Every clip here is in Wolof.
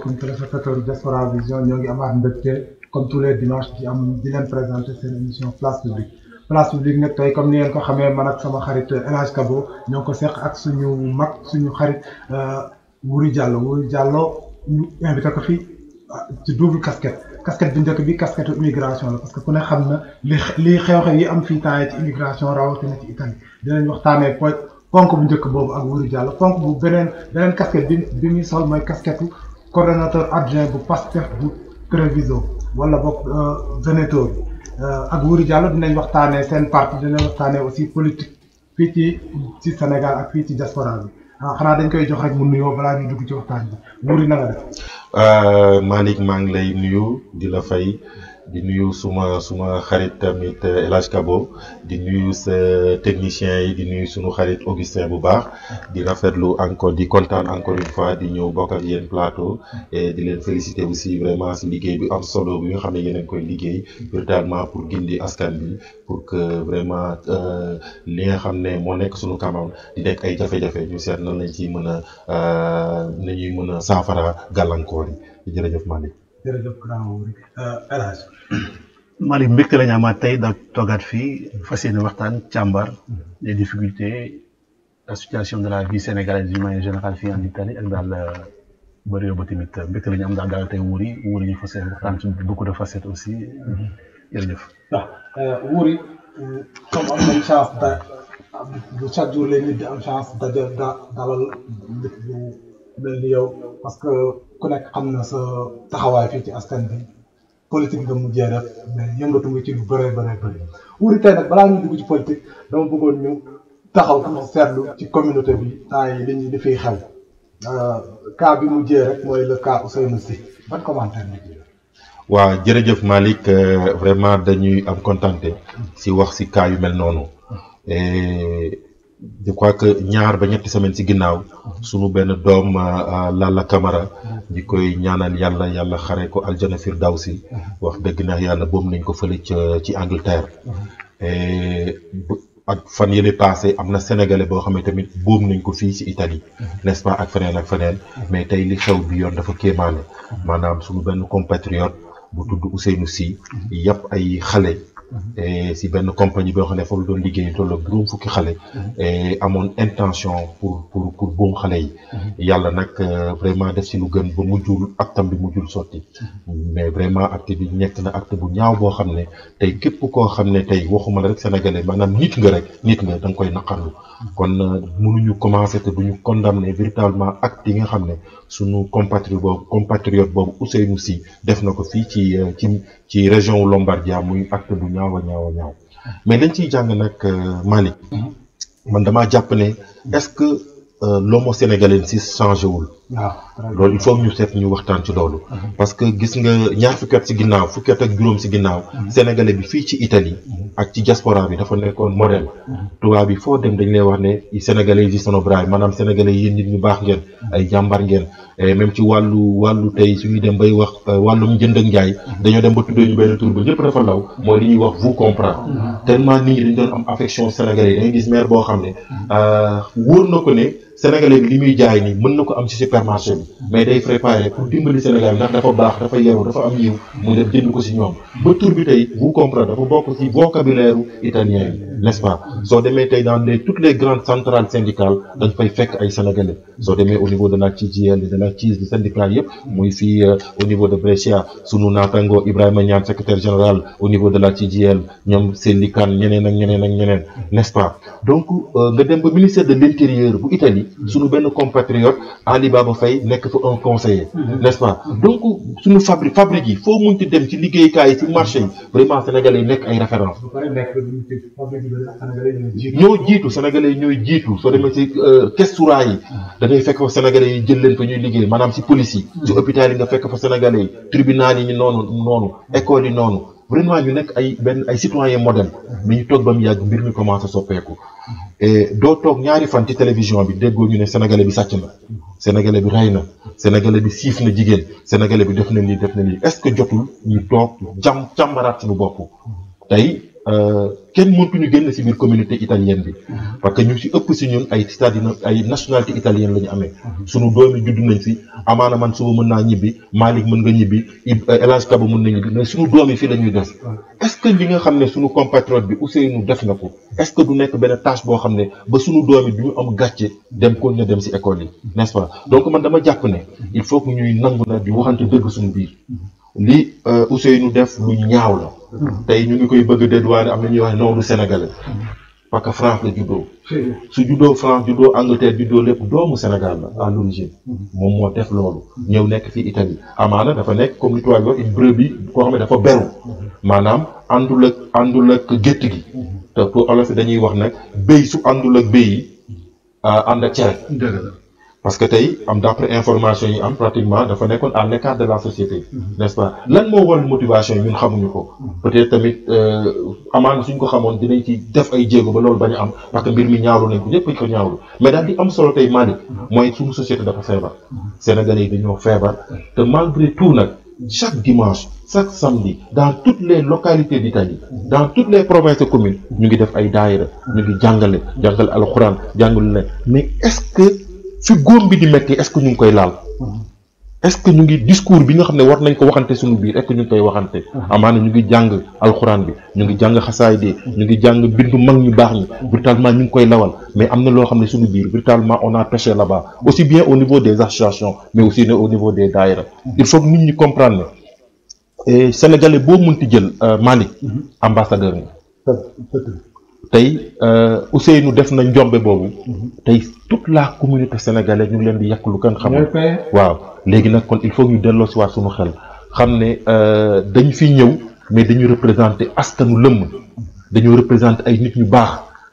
asalaamaaleykum téléspectateurs Diaspora Vision ñoo ngi amaat mbégte comme tous les dimanches di leen présenter seen émission place publique nag tey comme ni ngeen ko xamee man ak sama xarit El Hadj Kabo ñoo ko seq ak suñu mag suñu xarit Wuri Diallo ñu invité ko fi ci double casquette bi njëkk bi casquette immigration la parce que ku ne xam na li xew-xew yi am fii temps yi ci immigration rawatina ci Italie dinañ waxtaanee ponk bu njëkk boobu ak Wuri Diallo ponk bu beneen casquette bi muy sol mooy casquette coordonnateur adjoint bu Pastef bu Treviso wala boog Veneto bi ak Wuri Diallo dinañ waxtaanee seen parti dinañ waxtaanee aussi politique fii ci Sénégal ak fii ci diaspora bi xanaa dañ koy jox rek mu nuyoo balaa ñuy dugg ci waxtaan bi Wuri na nga def. Malick maa ngi lay nuyu di la fay di nuyu suma xarit tamit El Hadj Kabo di nuyu sa technicien yi di nuyu sunu xarit Augustin bu baax di rafetlu encore di kontaan encore une fois di ñëw bokk ak yéen plateau et di leen féliciter aussi vraiment si liggéey bi am solo bi nga xam ne yéen a ngi koy liggéey véritablement pour gindi askan bi pour que vraiment li nga xam ne moo nekk sunu kanam di nekk ay jafe-jafe ñu seet nan lañ ciy nañuy mën a saafara gàllankoor yi jërëjëf Malick. jërëjëf grand Wuri El Hadj. Malick mbégte la ñu amaat tey da toogaat fii fas yéene waxtaan càmbar les difficultés la situation de la vie sénégalaise d'une manière générale fii en Italie ak daal bëri ba tamit mbégte la ñu am daal tey Wuri ñu fas yéene waxtaan ci beaucoup de facettes aussi jërëjëf. waaw Wuri comme am nañ chance bu chaque jour les nit di am chance dalal nit bu mel ni yow parce que ku nekk xam na sa taxawaay fii ci askan bi politique nga mujjee def mais yëngatu nga ci lu bëree bëri Wuri tey nag balaa ñu dugg ci politique dama bëggoon ñu taxaw tuuti seetlu ci communauté bi temps yi li ñu di fiy xew cas bi mujjee rek mooy le cas Ousseynou Sy ban commentaire nga ci. waaw jërëjëf Malick vraiment dañuy am contenté si wax si cas yu mel noonu et je crois que ñaar ba ñetti semaine ci ginnaaw sunu benn doom Lalla Camara di koy ñaanal yàlla xare ko aljana firdawsi wax dëgg na yàlla boobu nañ ko fële ci Angleterre ak fan yële passé am na sénégalais boo xam ne tamit boobu nañ ko fii ci Italie n'est-ce pas ak feneen mais tey li xew bi yoon dafa kéemaane maanaam sunu benn compatriote bu tudd Ousseynou Sy yàpp ay xale si benn compagnie boo xam ne foofu doon liggéey tolloog juróom fukki xale amoon intention pour boom xale yi yàlla nag vraiment def si lu gën ba mujjul actam bi mujjul sotti mais vraiment acte bi nekk na acte bu ñaaw boo xam ne tey képp koo xam ne tey waxuma la rek sénégalais maanaam nit nga da nga koy naqarlu kon mënuñu commencer te duñu condamner véritablement acte yi nga xam ne sunu compatriote boobu Ousseynou Sy def na ko fii ci région wu Lombardia muy acte bu ñaaw a ñaaw mais dañ ciy jàng nag Malick man damaa jàpp ne est-ce que l'homo sénégalensis changé wul loolu il faut ñu seet ñu waxtaan ci loolu parce que gis nga ñaar fukki at ak juróom si ginnaaw sénégalais bi fii ci Italie ak ci diaspora bi dafa nekkoon modèle tubaab bi foo dem dañ lay wax ne sénégalais yi sono bravi maanaam sénégalais yi yéen nit ñu baax ngeen ay jàmbar ngeen même ci wàllu tey suñuy dem bay wax wàllum jënd ak njaay dañoo dem ba tuddee ñu benn tur ba ñëpp dafa law mooy li ñuy wax vous comprendre tellement nit ñi dañ doon am affection sénégalais yi da ngay gis maire boo xam ne wóor na ko ne sénégalais bi li muy jaay nii mën na ko am ci supermarché bi mais day préparé pour dimbali sénégalais bi ndax dafa baax dafa yaru dafa am yiw mu def jënd ko ci ñoom ba tur bi tey vous comprendre dafa bokk ci vocabulaire italien yi n'est-ce pas soo demee tey dans toutes les grandes centrales syndicales dañ fay fekk ay sénégalais soo demee au niveau de la CGIL de la CIS du syndicat yëpp muy fii au niveau de Brescia sunu naataango Ibrahima Niane secrétaire général au niveau de la CGIL ñoom syndicat ñeneen ak ñeneen n'est-ce pas donc nga dem ba ministère de l'intérieur bu Italie suñu benn compatriote Ali Baba Faye nekk fa un conseiller n'est-ce pas donc suñu fabrique yi foo munti dem ci liggéeykaay yi ci marché yi vraiment sénégalais yi nekk ay référence sénégalais yi ñooy jiitu soo demee ci questura yi da ngay fekk fa sénégalais yi jël leen fa ñuy liggéey maanaam ci police yi ci hôpital yi nga fekk fa sénégalais yi tribunal yi ñu noonu école yi noonu vraiment ñu nekk ay citoyen modèle mais ñu toog ba mu yàgg mbir mi commencé soppeeku et doo toog ñaari fan ci télévision bi déggoo ñu ne sénégalais bi sàcc na sénégalais bi rey na sénégalais bi siif na jigéen sénégalais bi def na lii est-ce que jotul ñu toog càmbaraat suñu bopp tey kenn mëntuñu génn ci biir communauté italienne bi parce que ñu ci ëpp ci ñun ay ay nationalité italienne la ñu amee suñu doomi judd nañ fi amaana man suba mën naa ñibbi Malick mën nga ñibbi El Hadj Kaba mën na ñibbi mais suñu doomi fii la ñuy des est-ce que li nga xam ne suñu compatriote bi Ousseynou def na ko est-ce que du nekk benn tâche boo xam ne ba suñu doomi du ñu am gàcce dem ko ñu dem ci école yi n'est-ce pas donc man dama jàpp ne il faut que ñuy nangu na di waxante dëgg suñu biir li Ousseynou def lu ñaaw la tey ñu ngi koy bëgg a dédouaner am na ñuy wax non du sénégalais parce que France la juddoo su juddoo France juddoo Angleterre juddoo lépp doomu Sénégal la à l'origine moom moo def loolu ñëw nekk fii Italie amaana dafa nekk comme li tubaab yi wax une brebis koo xam ne dafa beru maanaam àndul ak gétt gi te pour olof dañuy wax nag béy su àndul ak béy yi ànd ak cere parce que tey am d'après information yi am pratiquement dafa nekkoon à l'écart de la société n'est-ce pas lan moo waral motivation yi ñun xamuñu ko peut-être tamit amaana suñ ko xamoon dinañ ci def ay jéego ba loolu bañ a am parce que mbir mi ñaawlu nañ ko ñëpp ko ñaawlu mais daal di am solo tey Malick mooy suñu société dafa feebar Sénégalais yi dañoo feebar te malgré tout nag chaque dimanche chaque samedi dans toutes les localités d'Italie dans toutes les provinces et communes ñu ngi def ay daayira ñu ngi jàngale alxuraan jàngale leen mais est-ce que fi góom bi di metti est-ce que ñu ngi koy laal est-ce que ñu ngi discours bi nga xam ne war nañ ko waxante suñu biir est-ce que ñu ngi koy waxante amaana ñu ngi jàng alxuraan bi ñu ngi jàng xasaay de ñu ngi jàng bindu mag ñu baax ñi brutalement ñu ngi koy lawal mais am na loo xam ne suñu biir brutalement on a péché là-bas aussi bien au niveau des associations mais aussi au niveau des daayira il faut que nit ñi comprendre ne sénégalais boo mënti jël Malick ambassadeur nga tey Ousseynou def na njombe boobu tey toute la communauté sénégalaise ñu ngi leen di yàq lu kan xam waaw léegi nag kon il faut ñu delloo si waat suñu xel xam ne dañ fi ñëw mais dañu représenter askanu lëmm dañoo représenter ay nit ñu baax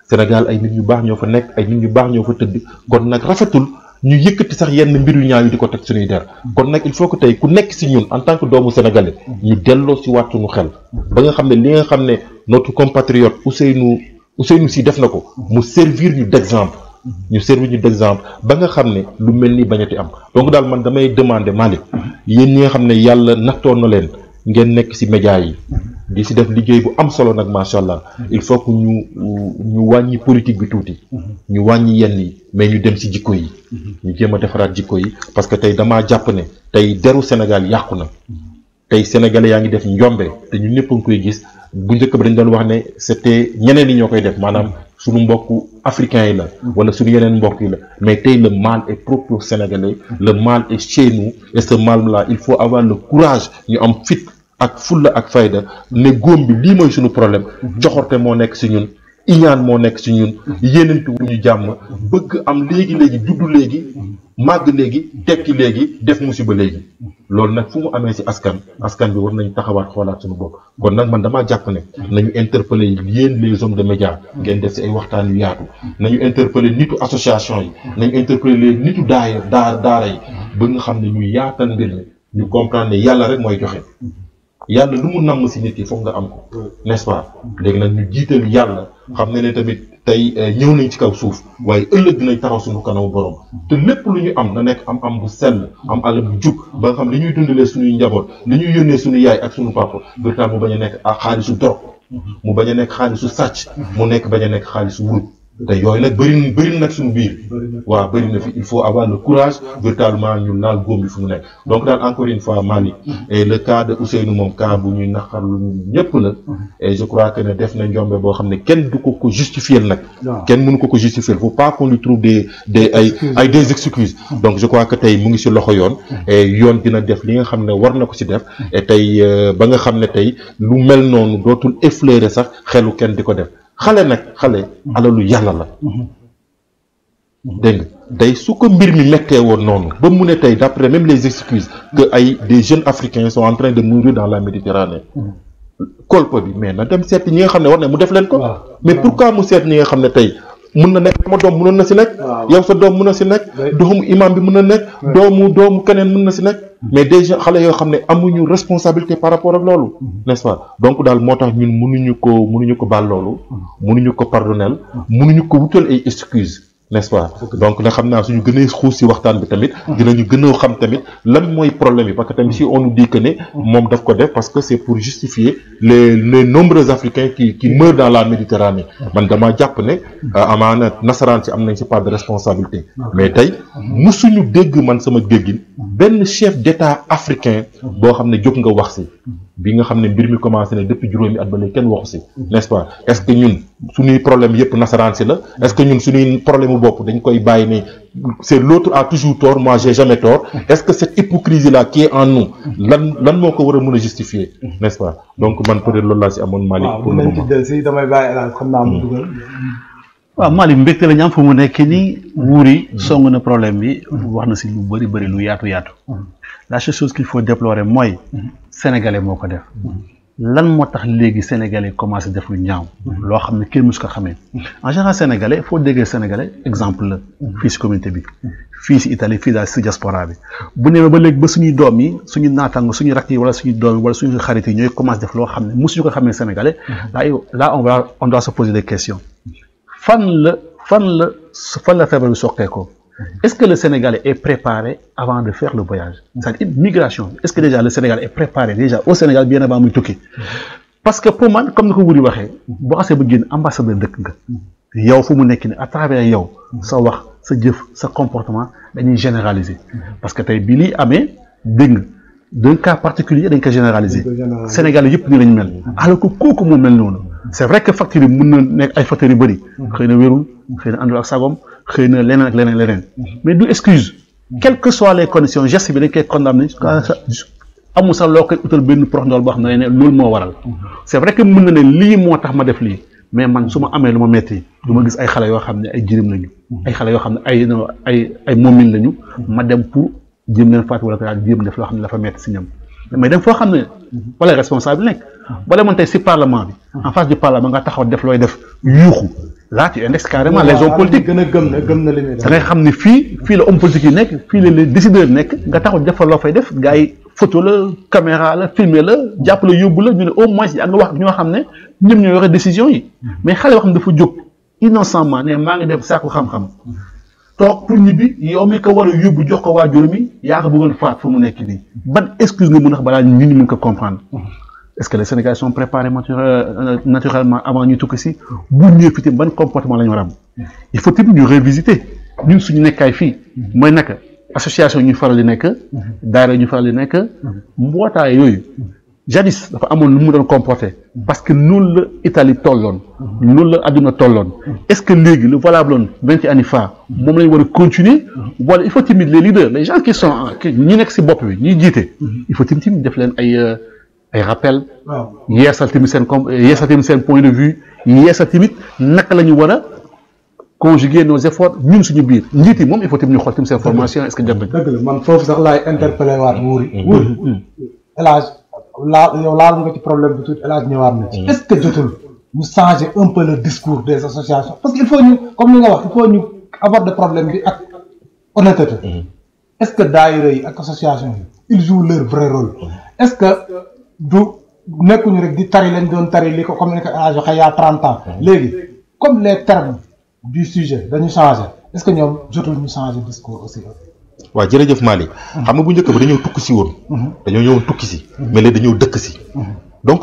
Sénégal ay nit ñu baax ñoo fa nekk ay nit ñu baax ñoo fa tëdd kon nag rafetul ñu yëkkati sax yenn mbir yu ñaaw yi di ko teg suñuy der kon nag il faut que tey ku nekk si ñun en tant que doomu sénégalais ñu delloo si waat suñu xel ba nga xam ne li nga xam ne notre compatriote Ousseynou Sy def na ko mu servir ñu d'exemple ba nga xam ne lu mel ni bañati am donc daal man damay demander Malick yéen ñi nga xam ne yàlla nattoon na leen ngeen nekk ci média yi di ci def liggéey bu am solo nag macha allah il faut que ñu wàññi politique bi tuuti ñu wàññi yenn yi mais ñu dem ci jikko yi ñu jéem a defaraat jikko yi parce que tey damaa jàpp ne tey deru Sénégal yàqu na tey sénégalais yaa ngi def njombe te ñu ñëpp a ngi koy gis bu njëkk ba dañ doon wax ne c'était ñeneen ñi ñoo koy def maanaam suñu mbokku africains yi la wala suñu yeneen mbokk yi la mais tey le mal est propre aux Sénégalais le mal est chez nous et ce mal là il faut avoir le courage ñu am fit ak fulla ak fayda ne góom bi lii mooy suñu problème joxorte moo nekk ci ñun iñaan moo nekk ci ñun yéenantu ñu jàmm bëgg am léegi juddu léegi màgg léegi tekki léegi def musiba léegi loolu nag fu mu amee ci askan bi war nañ taxawaat xoolaat suñu bopp kon nag man damaa jàpp ne nañu interpeller yéen les hommes de médias ngeen def ci ay waxtaan yu yaatu nañu interpeller nitu association yi nañu interpeller les nitu daara yi ba nga xam ne ñu yaatal mbir mi ñu comprendre ne yàlla rek mooy joxe yàlla lu mu namm ci nit yi foog nga am ko n'est-ce pas léegi nag ñu jiital yàlla xam ne tamit tey ñëw nañ ci kaw suuf waaye ëllëg dinañ taxaw suñu kanamu borom te lépp lu ñu am na nekk am bu sell am alal bu jub ba nga xam li ñuy dundalee suñuy njaboot li ñuy yónnee suñu yaay ak suñu papa mu bañ a nekk ak xaalisu dorog mu bañ a nekk xaalisu sàcc mu nekk bañ a nekk xaalisu wuruj te yooyu nag bëri nag suñu biir waaw bëri na fi il faut avoir le courage véritablement ñu laal góom bi fu mu nekk donc daal encore une fois Malick et le cas de Ousseynou moom cas bu ñuy naqarlu ñëpp la et je crois que ne def na njombe boo xam ne kenn du ko justifier nag kenn mënu ko justifier faut pas qu'on lui trouve des excuses donc je crois que tey mu ngi ci loxo yoon et yoon dina def li nga xam ne war na ko ci def et tey ba nga xam ne tey lu mel noonu dootul effleurer sax xelu kenn di ko def xale alalu yàlla la dégg nga tey su ko mbir mi mettee woon noonu ba mu ne tey d'après même les excuses que ay des jeunes africains sont en train de mourir dans la Méditerranée kolpa bi mais na dem seet ñi nga xam ne war na mu def leen ko mais pourquoi mu seet ñi nga xam ne tey mën na nekk sama doom mënoon na ci nekk yow sa doom mën na ci nekk doomu imam bi mën na nekk doomu keneen mën na ci nekk mais déjà xale yoo xam ne amuñu responsabilité par rapport ak loolu n'est-ce pas donc daal moo tax ñun mënuñu ko baal loolu mënuñu ko pardonner mënuñu ko wutal ay excuses n'est-ce pas donc nag xam naa suñu gën a xuus si waxtaan bi tamit dinañu gën a xam tamit lan mooy problème yi parce que tamit si on nous dit que ne moom daf ko def parce que c'est pour justifier les nombreux Africains qui meurent dans la Méditerranée man dama jàpp ne amaana nasaraan si am nañ si part de responsabilité mais tey musuñu dégg man sama déggin benn chef d'État africain boo xam ne jóg nga wax si bi nga xam ne mbir mi commencé ne depuis juróomi at ba léegi kenn waxu si n'est-ce pas est-ce que ñun suñuy problème yëpp nasaraan si la est-ce que ñun suñuy problème bopp dañ koy bàyyi ne c'est l'autre a toujours tort moi j'ai jamais tort est-ce que cette hypocrisie là qui est en nous lan moo ko war a mën a justifier n'est-ce pas donc man peut-être loolu laa si amoon Malick pour le moment si damay bàyyi El Hadj xam naa mu dugal waaw Malick mbégte la ñu am fu mu nekk nii wuuri song na problème bi wax na si lu bëri lu yaatu la seule chose qu'il faut déplorer mooy sénégalais moo ko def lan moo tax léegi sénégalais commencé def lu ñaaw loo xam ne kenn musu ko xamee en général sénégalais foo déggee sénégalais exemple la fii si communauté bi fii si Italie fii daal si diaspora bi bu nemee ba léegi ba suñuy doom yi suñu naataango suñu rakk yi wala suñu doom yi wala suñu xarit yi ñooy commencé def loo xam ne musuñu ko xamee sénégalais là on doit se poser des questions fan la feebar bi soqee ko est-ce que le Sénégalais est préparé avant de faire le voyage c'est-à-dire migration est-ce que déjà le Sénégal est préparé déjà au Sénégal bien avant muy tukki parce que pour man comme ni ko Wuri waxee boo xasee ba génn ambassadeur dëkk nga yow fu mu nekk ni à travers yow sa wax sa jëf sa comportement dañuy généraliser parce que tey bi lii amee dégg nga d'un cas particulier dañ ko généraliser Sénégalais yëpp ni lañ mel alors que kooku moo mel noonu c'est vrai que factures yi mën na nekk ay facteurs yu bëri xëy na wérul xëy na àndul ak sagom xëy na leneen ak leneen mais du excuse quelles que soient les conditions geste bi dañ koy condamné amul sax loo koy utal benn prox ndool boo xam ne loolu moo waral c'est vrai que mën na ne lii moo tax ma def lii mais man su ma amee lu ma metti du ma gis ay xale yoo xam ne ay jirim lañu ay xale yoo xam ne ay moomin lañu ma dem pour jéem leen faat wala ko daal jéem def loo xam ne dafa metti si ñoom mais dem foo xam ne wala responsable nekk wala man tey si parlement bi en face du parlement nga taxaw def looy def yuuxu là tu indexes carrément les hommes politiques gën a gëm na li muy def da ngay xam ne fii la homme politique yi nekk fii la les décideurs nekk nga taxaw def fa loo fay def gars yi photo la caméra la filmer la jàpp la yóbbu la ñu ne au moins yaa nga wax ñoo xam ne ñoom ñoo yore décision yi mais xale yoo xam ne dafa jóg innocemment ne maa ngi dem sàkku xam-xam toog pour ñibbi yow mi ko war a yóbbu jox ko waajur mi yaa ko bëggoon faat fu mu nekk nii ban excuse nga mën a wax balaa nit ñi mën ko comprendre est-ce que les Sénégalais sont préparés naturellement avant ñu tukki si bu ñëwee fii ban comportement la ñu war a am il faut tamit ñu revisiter ñun suñu nekkaay fii mooy naka association ñu faral di nekk daara ñu faral di nekk mbootaay yooyu jadis dafa amoon lu mu doon comporter parce que noonu la Italie tolloon noonu la adduna tolloon est-ce que léegi le valable woon 20 annifa moom lañu war a continuer wala il faut timide les leaders les gens qui sont ñi nekk si bopp bi ñuy jiite il faut timide def leen ay rappel yeesal tamit seen point de vue yeesal tamit naka la ñu war a conjuguer nos efforts ñun suñu biir njiit yi moom il faut tamit ñu xool tamit seen formation est-ce que jot nañ dëgg la man foofu sax laay interpellé waat Wuri El Hadj laal nga ci problème bi tuuti El Hadj ñëwaat na ci est-ce que jotul ñu changer un peu le discours des associations parce que il faut ñu comme li nga wax il faut ñu aborder problème bi ak honnêteté est-ce que daayira yi ak association yi ils jouent leur vrai rôle est-ce que du nekkuñu rek di tari lañ doon tari li ko comme ni ko El Hadj waxee il y a 30 ans léegi comme les termes du sujet dañu changer est-ce que ñoom jotul ñu changer discours aussi. waaw jërëjëf Malick xam nga bu njëkk ba dañoo tukki si woon dañoo ñëwoon tukki si mais léegi dañoo dëkk si donc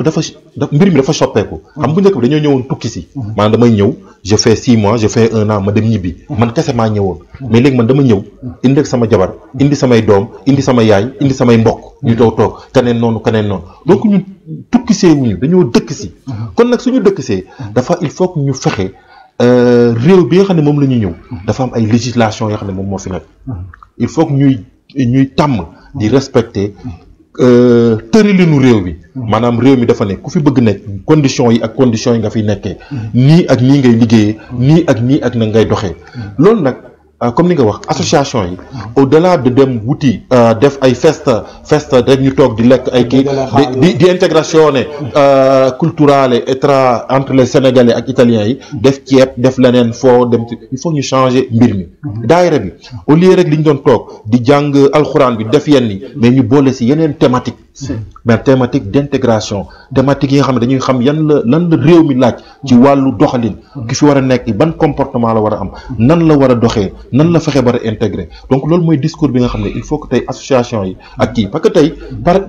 mbir mi dafa soppeeku xam bu njëkk ba dañoo ñëwoon tukki si maanaam damay ñëw je fais 6 mois je fais 1 an ma dem ñibbi man kese maa ñëwoon mais léegi man dama ñëw indi ak sama jabar indi samay doom indi sama yaay indi samay mbokk ñu toog keneen noonu donc ñun tukki see wuñu dañoo dëkk si kon nag suñu dëkk see dafa il faut que ñu fexe réew bi nga xam ne moom la ñuy ñëw dafa am ay législation yoo xam ne moom moo fi nekk il faut que ñuy tàmm di respecter tëralinu réew bi maanaam réew mi dafa nekk ku fi bëgg nekk conditions yi nga fiy nekkee nii ak nii ngay liggéeyee nii ak na ngay doxee loolu nag comme ni nga wax association yi au-delà de dem wuti def ay festa rek ñu toog di lekk ay kii di intégration culturelle entre les sénégalais ak italiens yi def ceeb def leneen foo dem il faut ñu changer mbir mi daayira bi au lieu rek li ñu doon toog di jàng alxuraan bi def yenn yi mais ñu boole si yeneen thématique mais thématique d'intégration thématique yi nga xam ne dañuy xam lan la réew mi laaj ci wàllu doxalin ki fi war a nekk ban comportement la war a am nan la war a doxee nan la fexe ba a intégré donc loolu mooy discours bi nga xam ne il faut que tey association yi ak kii parce que tey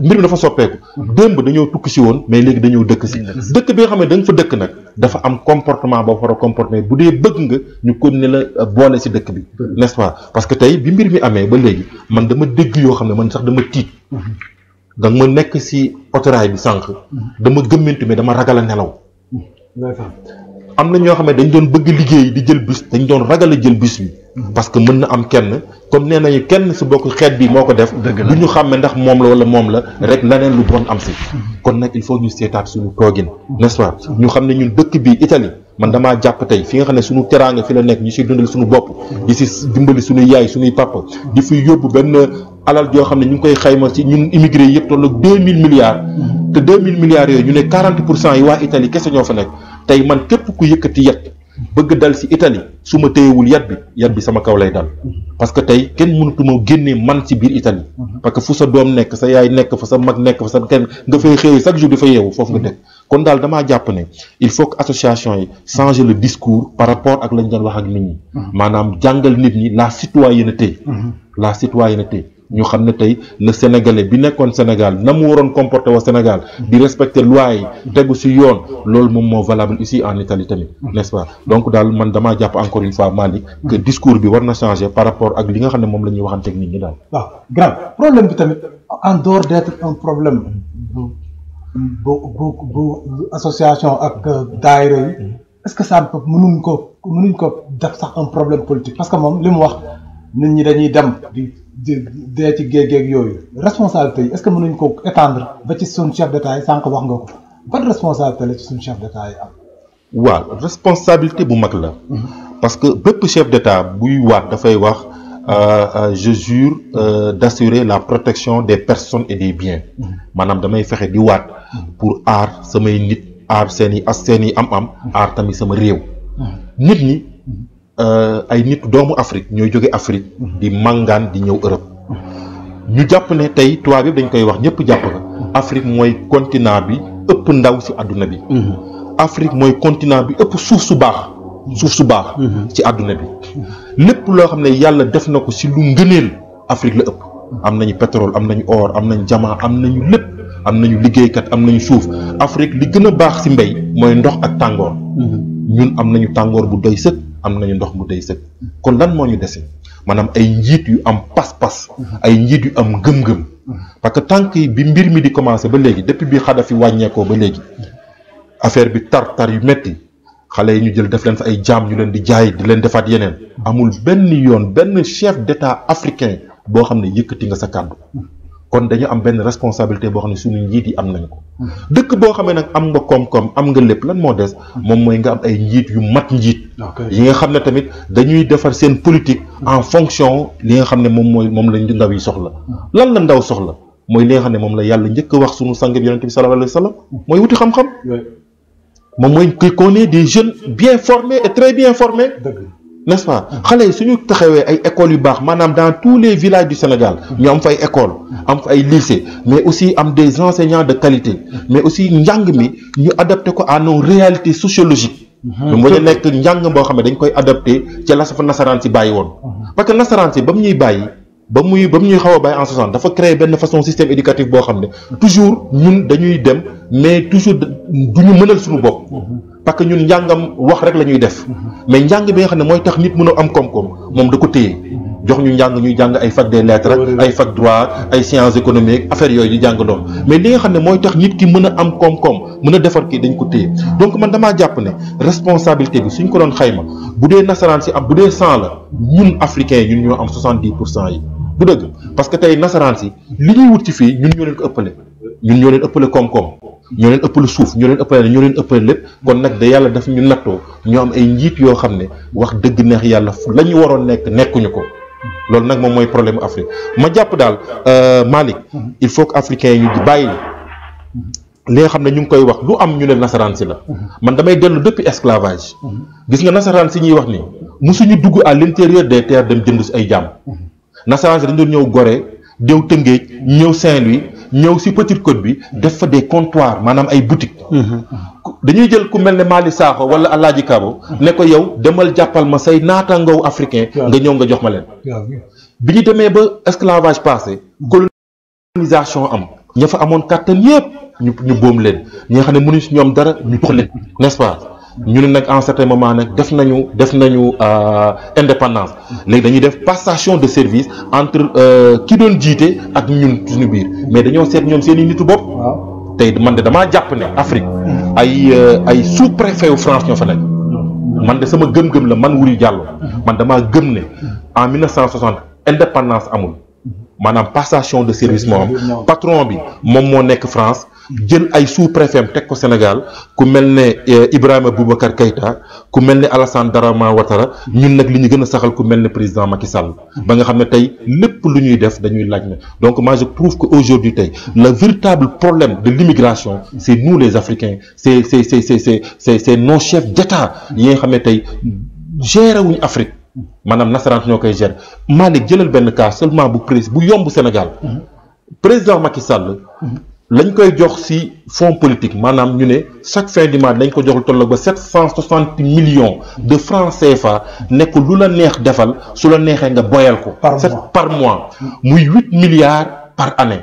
mbir mi dafa soppeeku démb dañoo tukki si woon mais léegi dañoo dëkk si dëkk bi nga xam ne da nga fa dëkk nag dafa am comportement boo war a comporter bu dee bëgg nga ñu continuer la boole si dëkk bi n'est-ce pas parce que tey bi mbir mi amee ba léegi man dama dégg yoo xam ne man sax dama tiit danga ma nekk si autorail bi sànq dama gëmmantu mais dama ragal a nelaw am na ñoo xam ne dañ doon bëgg liggéey di jël bus dañ doon ragal a jël bus bi parce que mën na am kenn comme nee nañu kenn si bokk xeet bi moo ko def du ñu xàmme ndax moom la wala moom la rek leneen lu bon am si kon nag il faut ñu seetaat suñu toogin n'est-ce pas ñu xam ne ñun dëkk bi Italie man damaa jàpp tey fi nga xam ne suñu teraanga fi la nekk ñu siy dundal suñu bopp di si dimbali suñuy yaay suñuy papa di fi yóbbu benn alal yoo xam ne ñu ngi koy xayma ci ñun immigré yëpp tollu 2000 milliards te 2000 milliards yooyu ñu ne 40% yi waa Italie kese ñoo fa nekk tey man képp ku yëkkati yat bëgg dal ci Italie su ma téyewul yat bi sama kaw lay dal parce que tey kenn mënatuma génnee man ci biir Italie parce que fu sa doom nekk sa yaay nekk fa sa mag nekk fa sa kenn nga fay xëy chaque jour di fa yeewu foofu nga dëkk kon daal damaa jàpp ne il faut que association yi changer le discours par rapport ak lañ doon wax ak nit ñi maanaam jàngal nit ñi la citoyenneté ñu xam ne tey le sénégalais bi nekkoon Sénégal na mu waroon comporter wa Sénégal di respecter loi yi tegu ci yoon loolu moom moo valable ici en Italie tamit n'est-ce pas donc daal man damaa jàpp encore une fois Malick que discours bi war na changer par rapport ak li nga xam ne moom la ñuy waxanteeg nit ñi daal. waaw grave problème bi tamit en dehors d'être un problème bu association ak daayira yi est-ce que ça mënuñ ko def sax un problème politique parce que moom li mu wax nit ñi dañuy dem di dee ci géej yooyu responsabilité yi est-ce que mënuñ ko étendre ba ci suñu chef d'État yi sànq wax nga ko ban responsabilité la ci suñu chef d'État yi am. waaw responsabilité bu mag la. parce que bépp chef d'État buy waat dafay wax je jure d'assurer la protection des personnes et des biens maanaam damay fexe di waat pour aar samay nit aar seeni am-am aar tamit sama réew. nit ñi. ay nit doomu Afrique ñooy jóge Afrique di màngaan di ñëw Europe ñu jàpp ne tey tubaab bi dañ koy wax ñëpp jàpp nga Afrique mooy continent bi ëpp ndaw ci àdduna bi Afrique mooy continent bi ëpp suuf su baax ci àdduna bi lépp loo xam ne yàlla def na ko ci lu ngëneel Afrique la ëpp am nañu pétrole am nañu or am nañu diamant am nañu lépp am nañu liggéeykat am nañu suuf Afrique li gën a baax ci mbay mooy ndox ak tàngoor ñun am nañu tàngoor bu doy sëkk am nañu ndox mu day sëkk kon lan moo ñu dese maanaam ay njiit yu am pas-pas ay njiit yu am gëm-gëm parce que tànk yi bi mbir mi di commencer ba léegi depuis bi Kadhafi wàññeekoo ba léegi affaire bi tar yu metti xale yi ñu jël def leen fa ay jaam ñu leen di jaay di leen defaat yeneen amul benn chef d'État africain boo xam ne yëkkati nga sa kàddu kon dañu am benn responsabilité boo xam ne suñu njiit yi am nañ ko dëkk boo xamee nag am nga koom-koom am nga lépp lan moo des moom mooy nga am ay njiit yu mat njiit yi nga xam ne tamit dañuy defar seen politique en fonction li nga xam ne moom lañ ndaw yi soxla lan la ndaw soxla mooy li nga xam ne moom la yàlla njëkk a wax suñu sang bi yonent bi sallallahu alayhi wa sallam mooy wuti xam-xam moom mooy qu'on ait des jeunes bien formés et très bien formés n'est-ce pas xale yi suñu taxawee ay écoles yu baax maanaam dans tous les villages du Sénégal ñu am fa ay écoles am fa ay lycées mais aussi am des enseignants de qualité mais aussi njàng mi ñu adapté ko à nos réalités sociologiques mu bañ a nekk njàng boo xam ne dañ koy adapté ca la sa fa nasaraan si bàyyi woon parce que nasaraan si ba mu ñuy bàyyi ba mu ñuy xaw a bàyyi en 60 dafa créer benn façon système éducatif boo xam ne toujours ñun dañuy dem mais toujours du ñu mënal suñu bopp parce que ñun njàngam wax rek la ñuy def mais njàng bi nga xam ne mooy tax nit mën a am koom-koom moom da ko téye jox ñu njàng ñuy jàng ay fac des lettres ay fac droit ay sciences économiques affaire yooyu di jàng doom mais li nga xam ne mooy tax nit ki mën a am koom-koom mën a defar kii dañ ko téye donc man damaa jàpp ne responsabilité bi suñ ko doon xayma bu dee nasaraan si am bu dee 100 la ñun africains yi ñun ñoo am 70% yi bu dëgg parce que tey nasaraan si li ñuy wut ci fii ñun ñoo leen ko ëppale koom-koom ñoo leen ëppal suuf ñoo leen ëppal lépp kon nag da yàlla daf ñu nattoo ñoo am ay njiit yoo xam ne wax dëgg neex yàlla la ñu waroon nekkuñu ko loolu nag moom mooy problème Afrique ma jàpp daal Malick il faut que africains yi ñu bàyyi li nga xam ne ñu ngi koy wax lu am ñu ne nasaraan si la man damay dellu depuis esclavage gis nga nasaraan si ñuy wax ni musuñu dugg à l'intérieur des terres dem jënd si ay jaam nasaraan si dañ doon ñëw Gorée déw Tëngéej ñëw Saint-Louis ñëw si Petite Côte bi def fa des comptoirs maanaam ay boutiques dañuy jël ku mel ne Mali Sakho wala Alaaji Kabo ne ko yow demal jàppal ma say naataangoow africain nga ñëw nga jox ma leen bi ñu demee ba esclavage passé colonisation am ña fa amoon kàttan yépp ñu boom leen ñi nga xam ne mënuñ si ñoom dara ñu tox leen n'est-ce pas ñu ne nag en certain moment nag def nañu indépendance léegi dañuy def passation de service entre ki doon jiite ak ñun suñu biir mais dañoo seet ñoom seen i nitu bopp tey man de damaa jàpp ne Afrique ay sous-préfet yu France ñoo fa nekk man de sama gëm-gëm la man Wuri Diallo man damaa gëm ne en 1960 indépendance amul maanaam passation de service moo am patron bi moom moo nekk France jël ay sous-préfet teg ko Sénégal ku mel ne Ibrahima Boubacar Keïta ku mel ne Alassane Dramane Ouattara ñun nag li ñu gën a saxal ku mel ne président Macky Sall ba nga xam ne tey lépp lu ñuy def dañuy laaj ne donc moi je trouve que aujourd'hui tey le véritable problème de l'immigration c'est nous les Africains c'est nos chefs d'État yi nga xam ne tey gérer wuñu Afrique maanaam nasaraan ñoo koy gérer Malick jëlal benn cas seulement bu yomb Sénégal président Macky Sall lañ koy jox ci fonds politique maanaam ñu ne chaque fin du mois dañ ko jox lu tolloog ba 760 millions de francs CFA nekk lu la neex defal su la neexee nga boyal ko. par mois muy 8 milliards par année.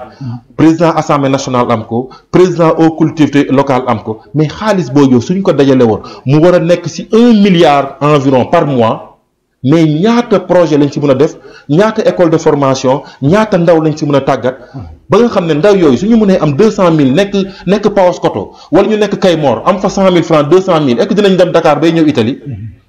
président assemblée nationale am ko président aux collectivités locales am ko mais xaalis boobu suñ ko dajale woon mu war a nekk ci 1 milliard environ par mois. mais ñaata projet lañ ci mën a def ñaata école de formation ñaata ndaw lañ ci mën a tàggat ba nga xam ne ndaw yooyu suñu mënee am 200 000 nekk Paoskoto wala ñu nekk Kaymoor am fa 100 000 francs 200 000 est-ce que dinañ dem Dakar bay ñëw Italie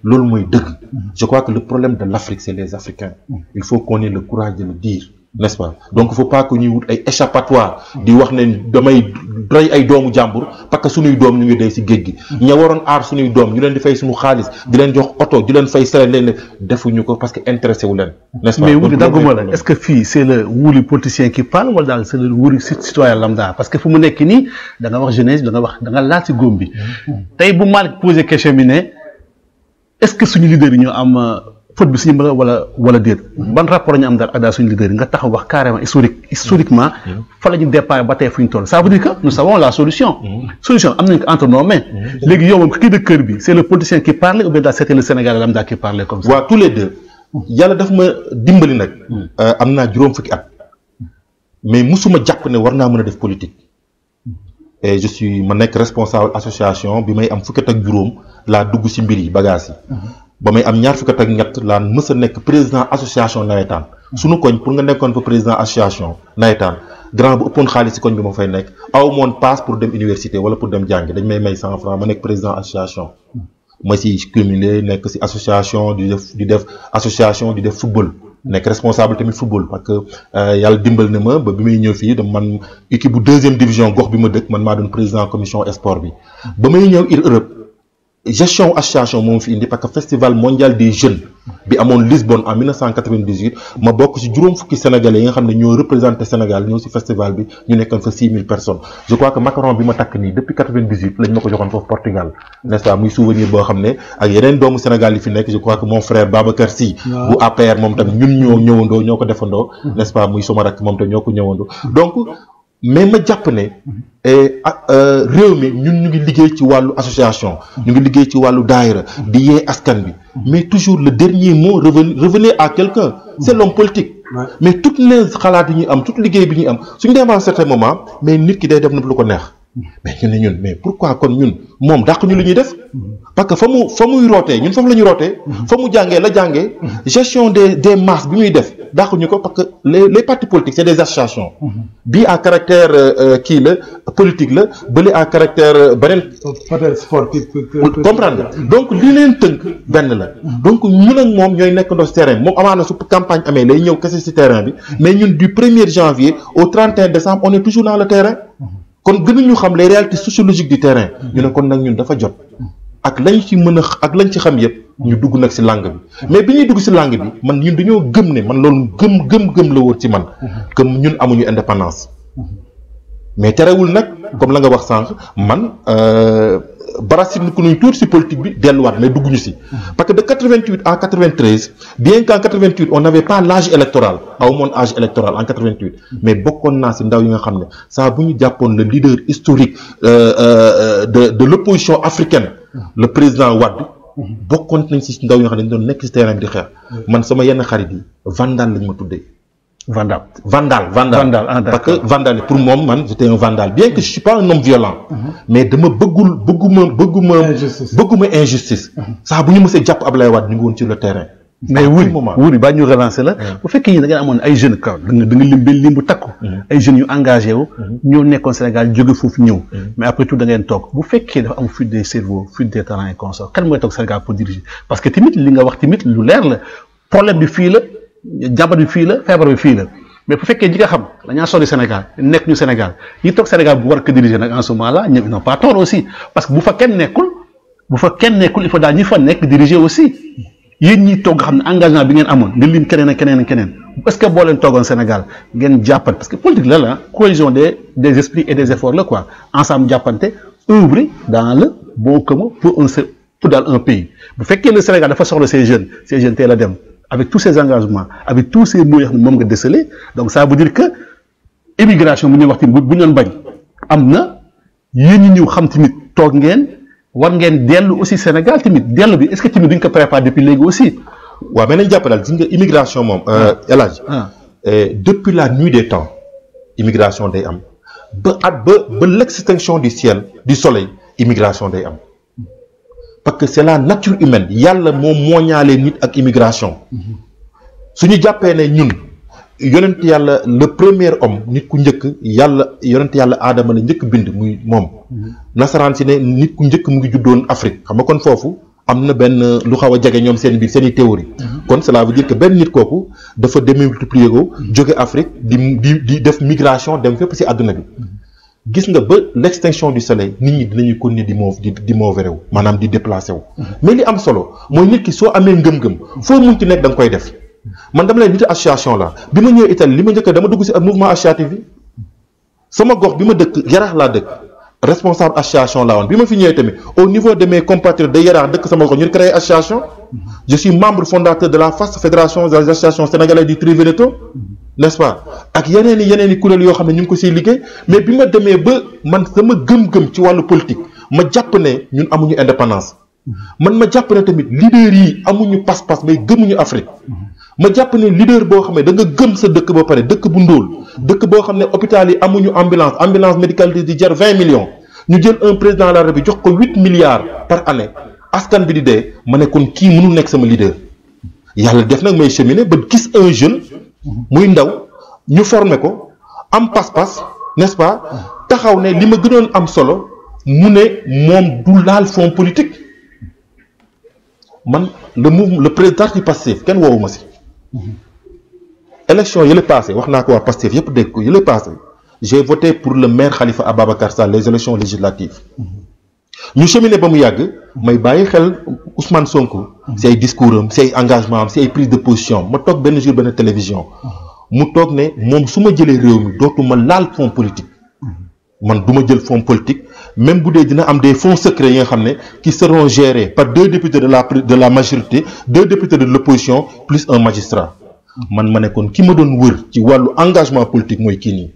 loolu mooy dëgg je crois que le problème de l'Afrique c'est les Africains il faut qu'on ait le courage de le dire n'est-ce pas donc il faut pas que ñuy wut ay échappatoire di wax ne damay rey ay doomu jàmbur parce que suñuy doom ñu ngi dee ci géej gi ña waroon aar suñuy doom ñu leen di fay suñu xaalis di leen jox oto di leen fay salaire leen defuñu ko parce que intéressé wu leen n'est-ce pas mais Wuri dagguma la est-ce que fii c'est le Wuri politicien qui parle wala daal c'est le Wuri citoyen lambda parce que fu mu nekk nii da nga wax jeunesse da nga laal ci góom bi tey bu Malick posé question bi ne est-ce que suñu leader yi ñoo am faute bi suñu mbala wala déet ban rapport la ñu am daal ak daal suñu leader yi nga taxaw wax carrément historiquement fa la ñu départ ba tey fu ñu toll ça veut dire que nous savons la solution am nañ ko entre nos mains léegi yow moom kii de kër bi c'est le politicien qui parlait ou bien daal c'était le Sénégalais lambda qui parlait comme ça. waaw tous les deux yàlla daf ma dimbali nag am naa juróom fukki at mais musuma jàpp ne war naa mën a def politique et ma nekk responsable association bi may am fukki at ak juróom laa dugg ci mbir yi bagages yi ba may am ñaar fukki at ak ñett laa mës a nekk président association nawetaan suñu koñ pour nga nekkoon fa président association nawetaan grand bu ëppoon xaalis ci koñ bi ma fay nekk aw moon passe pour dem université wala pour dem jàngi dañ may 100 francs ma nekk président association ma ci cumulé nekk ci association di def association di def football nekk responsable tamit football parce que yàlla dimbal na ma ba bi may ñëw fii man équipe bu 2e division gox bi ma dëkk man maa doon président commission sport bi ba may ñëw Europe gestion association moom fi indi parce que festival mondial des jeunes bi amoon Lisbonne en 1998 ma bokk ci juróom fukki sénégalais yi nga xam ne ñoo représenté Sénégal ñëw ci festival bi ñu nekkoon fa 6000 personnes je crois que macaron bi ma takk nii depuis 98 lañ ma ko joxoon foofu Portugal n'est-ce pas muy souvenir boo xam ne ak yeneen doomu Sénégal yi fi nekk je crois que mon frère Babacar Sy bu APR moom tamit ñun ñoo ñëwandoo ñoo ko defandoo n'est-ce pas muy suma rakk moom tamit ñoo ko ñëwandoo donc mais ma jàpp ne réew mi ñun ñu ngi liggéey ci wàllu association ñu ngi liggéey ci wàllu daayira di yee askan bi mais toujours le dernier mot revenez à quelqu'un c'est l'homme politique mais toutes les xalaat yi ñuy am toute liggéey bi ñuy am suñu demee à un certain moment mais nit ki day def na lu ko neex mais ñu ne ñun mais pourquoi kon ñun moom dàq ñu li ñuy def parce que fa muy rootee ñun foofu la ñu rootee fa mu jàngee la jàngee gestion des masses bi muy def dàq ñu ko parce que les partis politiques c'est des associations bii à caractère kii la politique la bële à caractère beneen sportif comprendre nga donc li leen tënk benn la donc ñun ak moom ñooy nekkandoo ci terrain bi moom amaana su campagne amee lay ñëw kese ci terrain bi mais ñun du 1er janvier au 31 décembre on est toujours dans le terrain kon gënuñu xam les réalités sociologiques du terrain. ñu ne kon nag ñun dafa jot ak lañ ci mën a ak lañ ci xam yëpp ñu dugg nag si langue bi mais bi ñuy dugg si langue bi man ñun dañoo gëm ne man loolu gëm la woon ci man que ñun amuñu indépendance mais terewul nag comme la nga wax sànq man barasin ku nuy tuuti si politique bi delluwaat mais dugguñu si parce que de 88 à 93 bien qu'en 88 on n'avait pas l'âge électoral aw moon âge électoral en 88 mais bokkoon naa si ndaw yi nga xam ne saa bu ñu jàppoon le leader historique de l'opposition africaine le président Wade bokkoon nañ si ndaw yi nga xam ne dañu doon nekk si terrain bi di xeex man sama yenn xarit yi vandal lañ ma tuddee vandal parce que vandal pour moom man j'étais un vandal bien que je suis pas un homme violent mais dama bëgguma injustice saa bu ñu mësee jàpp Ablaye Wade ñu ngi woon sur le terrain mais wuri baa ñu relancer la bu fekkee ñi da ngeen amoon ay jeunes kaw da nga lim benn lim bu takku ay jeunes yu engagé wu ñoo nekkoon Sénégal jóge foofu ñëw mais après tout da ngeen toog bu fekkee dafa am fuite des cerveaux fuite des talents et consorts kan mooy toog Sénégal pour diriger parce que tamit li nga wax tamit lu leer la problème bi fii la jàmbat bi fii la feebar bi fii la mais bu fekkee ñi nga xam dañaa sori Sénégal nekk ñu Sénégal ñi toog Sénégal bu war ko diriger nag en ce moment là ñoom ils n'ont pas tort aussi parce que bu fa kenn nekkul il faut daal ñi fa nekk diriger aussi yéen ñi toog nga xam ne engagement bi ngeen amoon nga lim keneen ak keneen est-ce que boo leen toogoon Sénégal ngeen jàppante parce que politique la cohésion des esprits et des efforts la quoi ensemble jàppante œuvrer dans le bon commun pour dans un pays bu fekkee le Sénégal dafa soxla ces jeunes teel a dem avec tous ces engagements avec tous ces mots yoo xam ne moom nga décelé donc ça veut dire que immigration bu ñuy wax tamit bu ñu doon bañ am na yéen ñi ñëw xam tamit toog ngeen war ngeen dellu aussi Sénégal tamit dellu bi est-ce que tamit duñ ko préparer depuis léegi aussi. waaw mais nañ jàpp daal gis nga immigration moom. El Hadj depuis la nuit des temps immigration day am ba l'extinction du soleil immigration day am. parce que c'est la nature humaine yàlla moom mooñaale nit ak immigration suñu jàppee ne ñun yonent yàlla le premier homme nit ku njëkk yonent yàlla aadama la njëkk bind muy moom nasaraan si ne nit ku njëkk mu ngi juddoon Afrique xam nga kon foofu am na benn lu xaw a jege ñoom seen biir seeni théorie kon cela veut dire que benn nit kooku dafa démultiplier ko jóge Afrique di def migration dem fépp si àdduna bi gis nga ba l'extinction du soleil nit ñi dinañu continuer di mover wu maanaam di déplacer wu mais li am solo mooy nit ki soo amee ngëm-ngëm foo mun ci nekk da nga koy def man dama lay nit association la bi ma ñëwee Italie li ma njëkk dama dugg si mouvement associatif bi sama gox bi ma dëkk Yaraax laa dëkk responsable association laa woon bi ma fi ñëwee tamit au niveau de mes compatriotes de Yaraax dëkk sama gox ñu créé association je suis membre fondateur de la FAS fédération des associations sénégalaises du Triveneto n'est-ce pas ak yeneen i kuréel yoo xam ne ñu ngi ko siy liggéey mais bi ma demee ba man sama gëm-gëm ci wàllu politique ma jàpp ne ñun amuñu indépendance man ma jàpp ne tamit leader yi amuñu pas-pas mais gëmuñu Afrique ma jàpp ne leader boo xam ne da nga gëm sa dëkk ba pare dëkk bu ndóol dëkk boo xam ne hôpital yi amuñu ambulance médicale di jar 20 millions ñu jël un président de la République jox ko 8 milliards par année askan bi di dee ma ne kon kii mënul nekk sama leader yàlla def nag may cheminer ba gis un jeune muy ndaw ñu former ko am pas-pas n'est-ce pas taxaw ne li ma gënoon am solo mu ne moom du laal fonds politique man le président du Pastef kenn woowu ma si élection yële passé wax naa ko waa Pastef yëpp dégg ko yële passé j'ai voté pour le maire Khalifa Ababacar Sall les élections législatives ñu cheminé ba mu yàgg may bàyyi xel Ousmane Sonko si ay discours am si ay engagement am si ay prise de position ma toog benn jour benn télévision mu toog ne moom su ma jëlee réew mi dootuma laal fonds politique man du ma jël fonds politique même bu dee dina am des fonds secrets yi nga xam ne qui seront gérés par 2 députés de la majorité 2 députés de l'opposition plus un magistrat man ma ne kon ki ma doon wër ci wàllu engagement politique mooy kii nii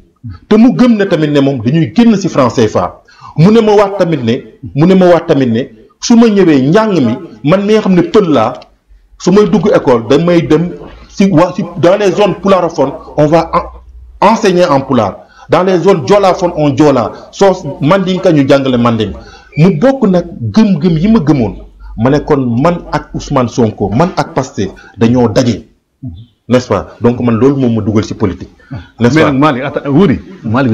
te mu gëm ne tamit ne moom dañuy génn ci franc CFA mu ne ma waat tamit ne su ma ñëwee njàng mi man mi nga xam ne pël laa su may dugg école damay dem si dans les zones pulaaraphones on va enseigner en pulaar dans les zones joolaaphone on joola soo mandinka ñu jàngale manding mu bokk nag gëm-gëm yi ma gëmoon ma ne kon man ak Ousmane Sonko man ak Pastef dañoo daje n'est-ce pas donc man loolu moom ma dugal ci politique. n'est-ce pas mais nag Wuri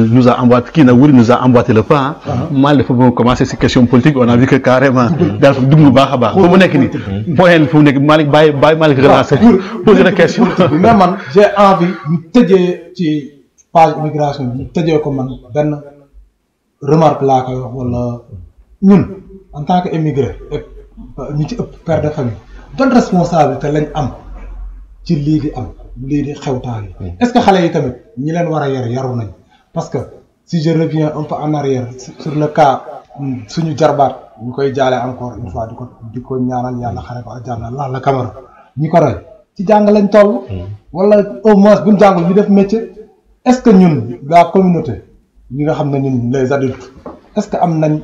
nous a emboîté le pas Malick dafa bëgg commencer ci question politique on a vu que carrément daal fa dugg bu baax a baax fu mu nekk nii point fu mu nekk Malick bàyyi Malick relancer poser la question mais man j'ai envie ñu tëjee ci page immigration bi ñu tëjee ko man benn remarque laa koy wax wala ñun en tant que émigré et ñu ci ëpp père de famille ban responsabilité lañ am ci lii di am lii di xewtaan yi est-ce que xale yi tamit ñi leen war a yar yaru nañ parce que si je reviens un peu en arrière sur le cas suñu jarbaat ñu koy jaale encore une fois di ko ñaanal yàlla xare ko àjjana la Camara ñi ko rey ci jàng lañ toll wala au moins buñ jàngul ñu def métier est-ce que ñun la communauté ñi nga xam ne ñun les adultes est-ce que am nañ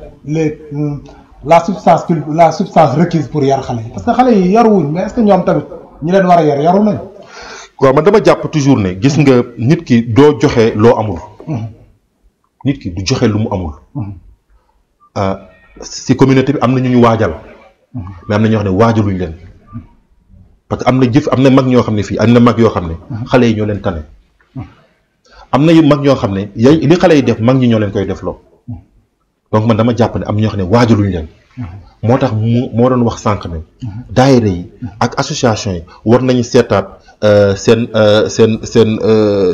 la substance requise pour yar xale yi parce que xale yi yaruwuñ mais est-ce que ñoom tamit ñi leen war a yar yaru nañ. waaw man dama jàpp toujours ne gis nga nit ki doo joxe loo amul. nit ki du joxe lu mu amul. si communauté bi am na ñu waajal. mais am na ñoo xam ne waajaluñ leen. parce que am na mag ñoo xam ne fii am na mag yoo xam ne. xale yi ñoo leen tane. am na mag ñoo xam ne li xale yi def mag ñi ñoo leen koy defloo. donc man dama jàpp ne am ñoo xam ne waajaluñ leen. moo tax moo doon wax sànq ne. daayira yi ak association yi war nañu seetaat seen.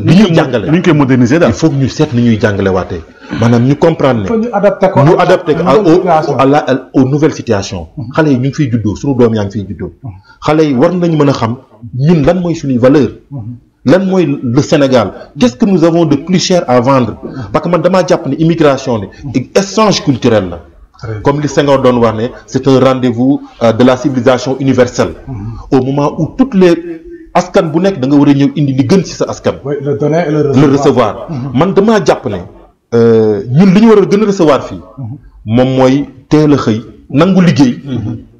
li ñuy jàngale li ñu koy moderniser daal. il faut que ñu seet ni ñuy jàngale waatee. maanaam ñu comprendre ne. ñu adapté ko aux nouvelles situations. xale yi ñu ngi fiy juddoo suñu doom yaa ngi fiy juddoo. xale yi war nañu mën a xam ñun lan mooy suñuy valeur. lan mooy le Sénégal qu'est-ce que nous avons de plus cher à vendre. parce que man damaa jàpp ne immigration ne échange culturel la. comme li Senghor doon wax ne c'est un rendez-vous de la civilisation universelle. au moment où toutes les askan bu nekk da nga war a ñëw indi li gën ci sa askan. le donner et le recevoir. man damaa jàpp ne ñun li ñu war a gën a recevoir fii. moom mooy teel a xëy nangu liggéey.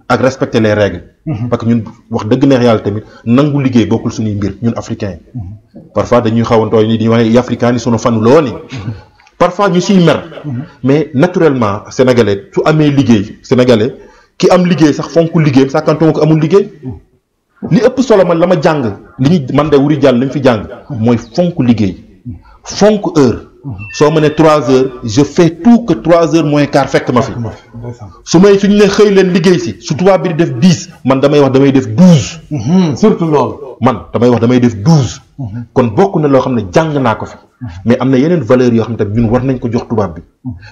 ak respecter les règles. parce que ñun wax dëgg neex yàlla tamit nangu liggéey bokkul suñuy mbir ñun africains yi. parfois dañuy xawantooy ni dañuy wax ne africains yi sunu fanu loo ni parfois ñu siy mer. mais naturellement sénégalais su amee liggéey sénégalais ki am liggéey sax fonk liggéeyam sàkkantuma ko amul liggéey. li ëpp solo man la ma jàng li ñu man de wuri jàll li ñu fi jàng. mooy fonk liggéey. fonk heure. soo ma ne 3 heures je fais tout que 3 heures moins quart fekk ma fi. suñu ne xëy leen liggéey si su tubaab bi di def 10 man damay wax damay def 12. surtout loolu. man damay wax damay def 12. kon bokk na loo xam ne jàng naa ko fi. mais am na yeneen valeurs yoo xam ne tamit ñun war nañ ko jox tubaab bi.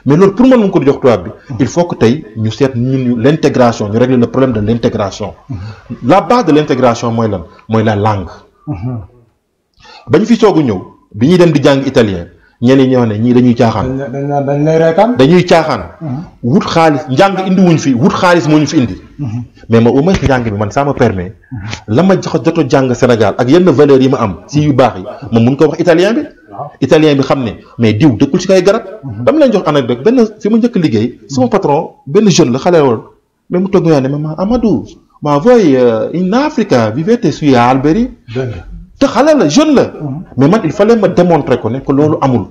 mais loolu pour mën ko jox tubaab bi. il faut que tey ñu seet ñun l'intégration ñu régler le problème de l'intégration. la base de l'intégration mooy lan mooy la langue. bañ fi soog a ñëw bi ñuy dem di jàng italien. ñeneen ñoo ne ñii dañuy caaxaan. dañ lay reetaan. dañuy caaxaan. wut xaalis njàng indi wuñ fi wut xaalis moo ñu fi indi. mais ma au moins njàng bi man ça me permet la ma jox jot a jàng Sénégal ak yenn valeurs yi ma am si yu baax yi ma mun ko wax italien bi. italien bi xam ne mais diw dëkkul ci kay garab. dama leen jox anecdote benn fi ma njëkk liggéey sama patron benn jeune la xale woon mais mu toog ma ne ma Amadou ma voi in Africa vivete sui alberi. te xale la jeune la. mais man il fallait ma démontrer ko ne que loolu amul.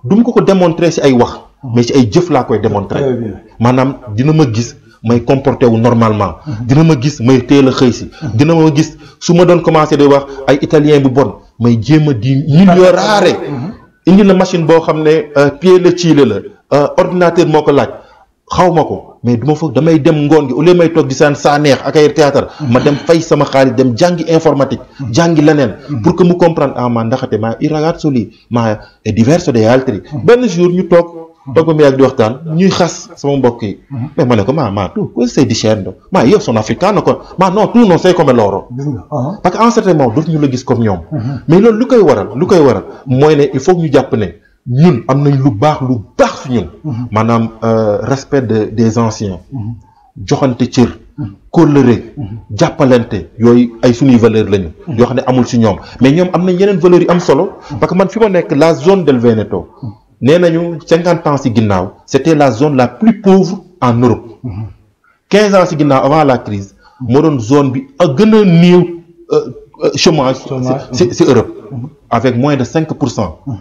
du ma ko démontrer ci ay wax. mais ci ay jëf laa koy démontrer. maanaam dina ma gis may comporter wu normalement. dina ma gis may teel a xëy si. dina ma gis su ma doon commencer di wax ay italien bu bon may jéem a di migliorare. indi na machine boo xam ne pied la ciile la ordinateur moo ko laaj xaw ma ko. mais du ma foog damay dem ngoon gi au lieu may toog di saan saa neex ak ay théâtre ma dem fay sama xaalis dem jàngi informatique jàngi leneen pour que mu comprendre ma ndaxate ma il ragazzo lì ma è diverso dagli altri benn jour ñu toog ba mu yàgg di waxtaan ñuy xas sama mbokk yi mais ma ne ko ma tu cosa stai dicendo ma io sono africano ko ma non tu non sei come loro parce que en certain moment dootuñu la gis comme ñoom mais loolu lu koy waral mooy ne il faut ñu jàpp ne ñun am nañ lu baax fi ñun maanaam respect des anciens joxante cër kóllëre jàppalante yooyu ay suñuy valeur lañu yoo xam ne amul ci ñoom mais ñoom am nañ yeneen valeurs yu am solo parce que man fi ma nekk la zone del Veneto nee nañu 50 ans ci ginnaaw c'était la zone la plus pauvre en Europe 15 ans ci ginnaaw avant la crise moo doon zone bi a gën a néew chômage ci Europe avec moins de 5%,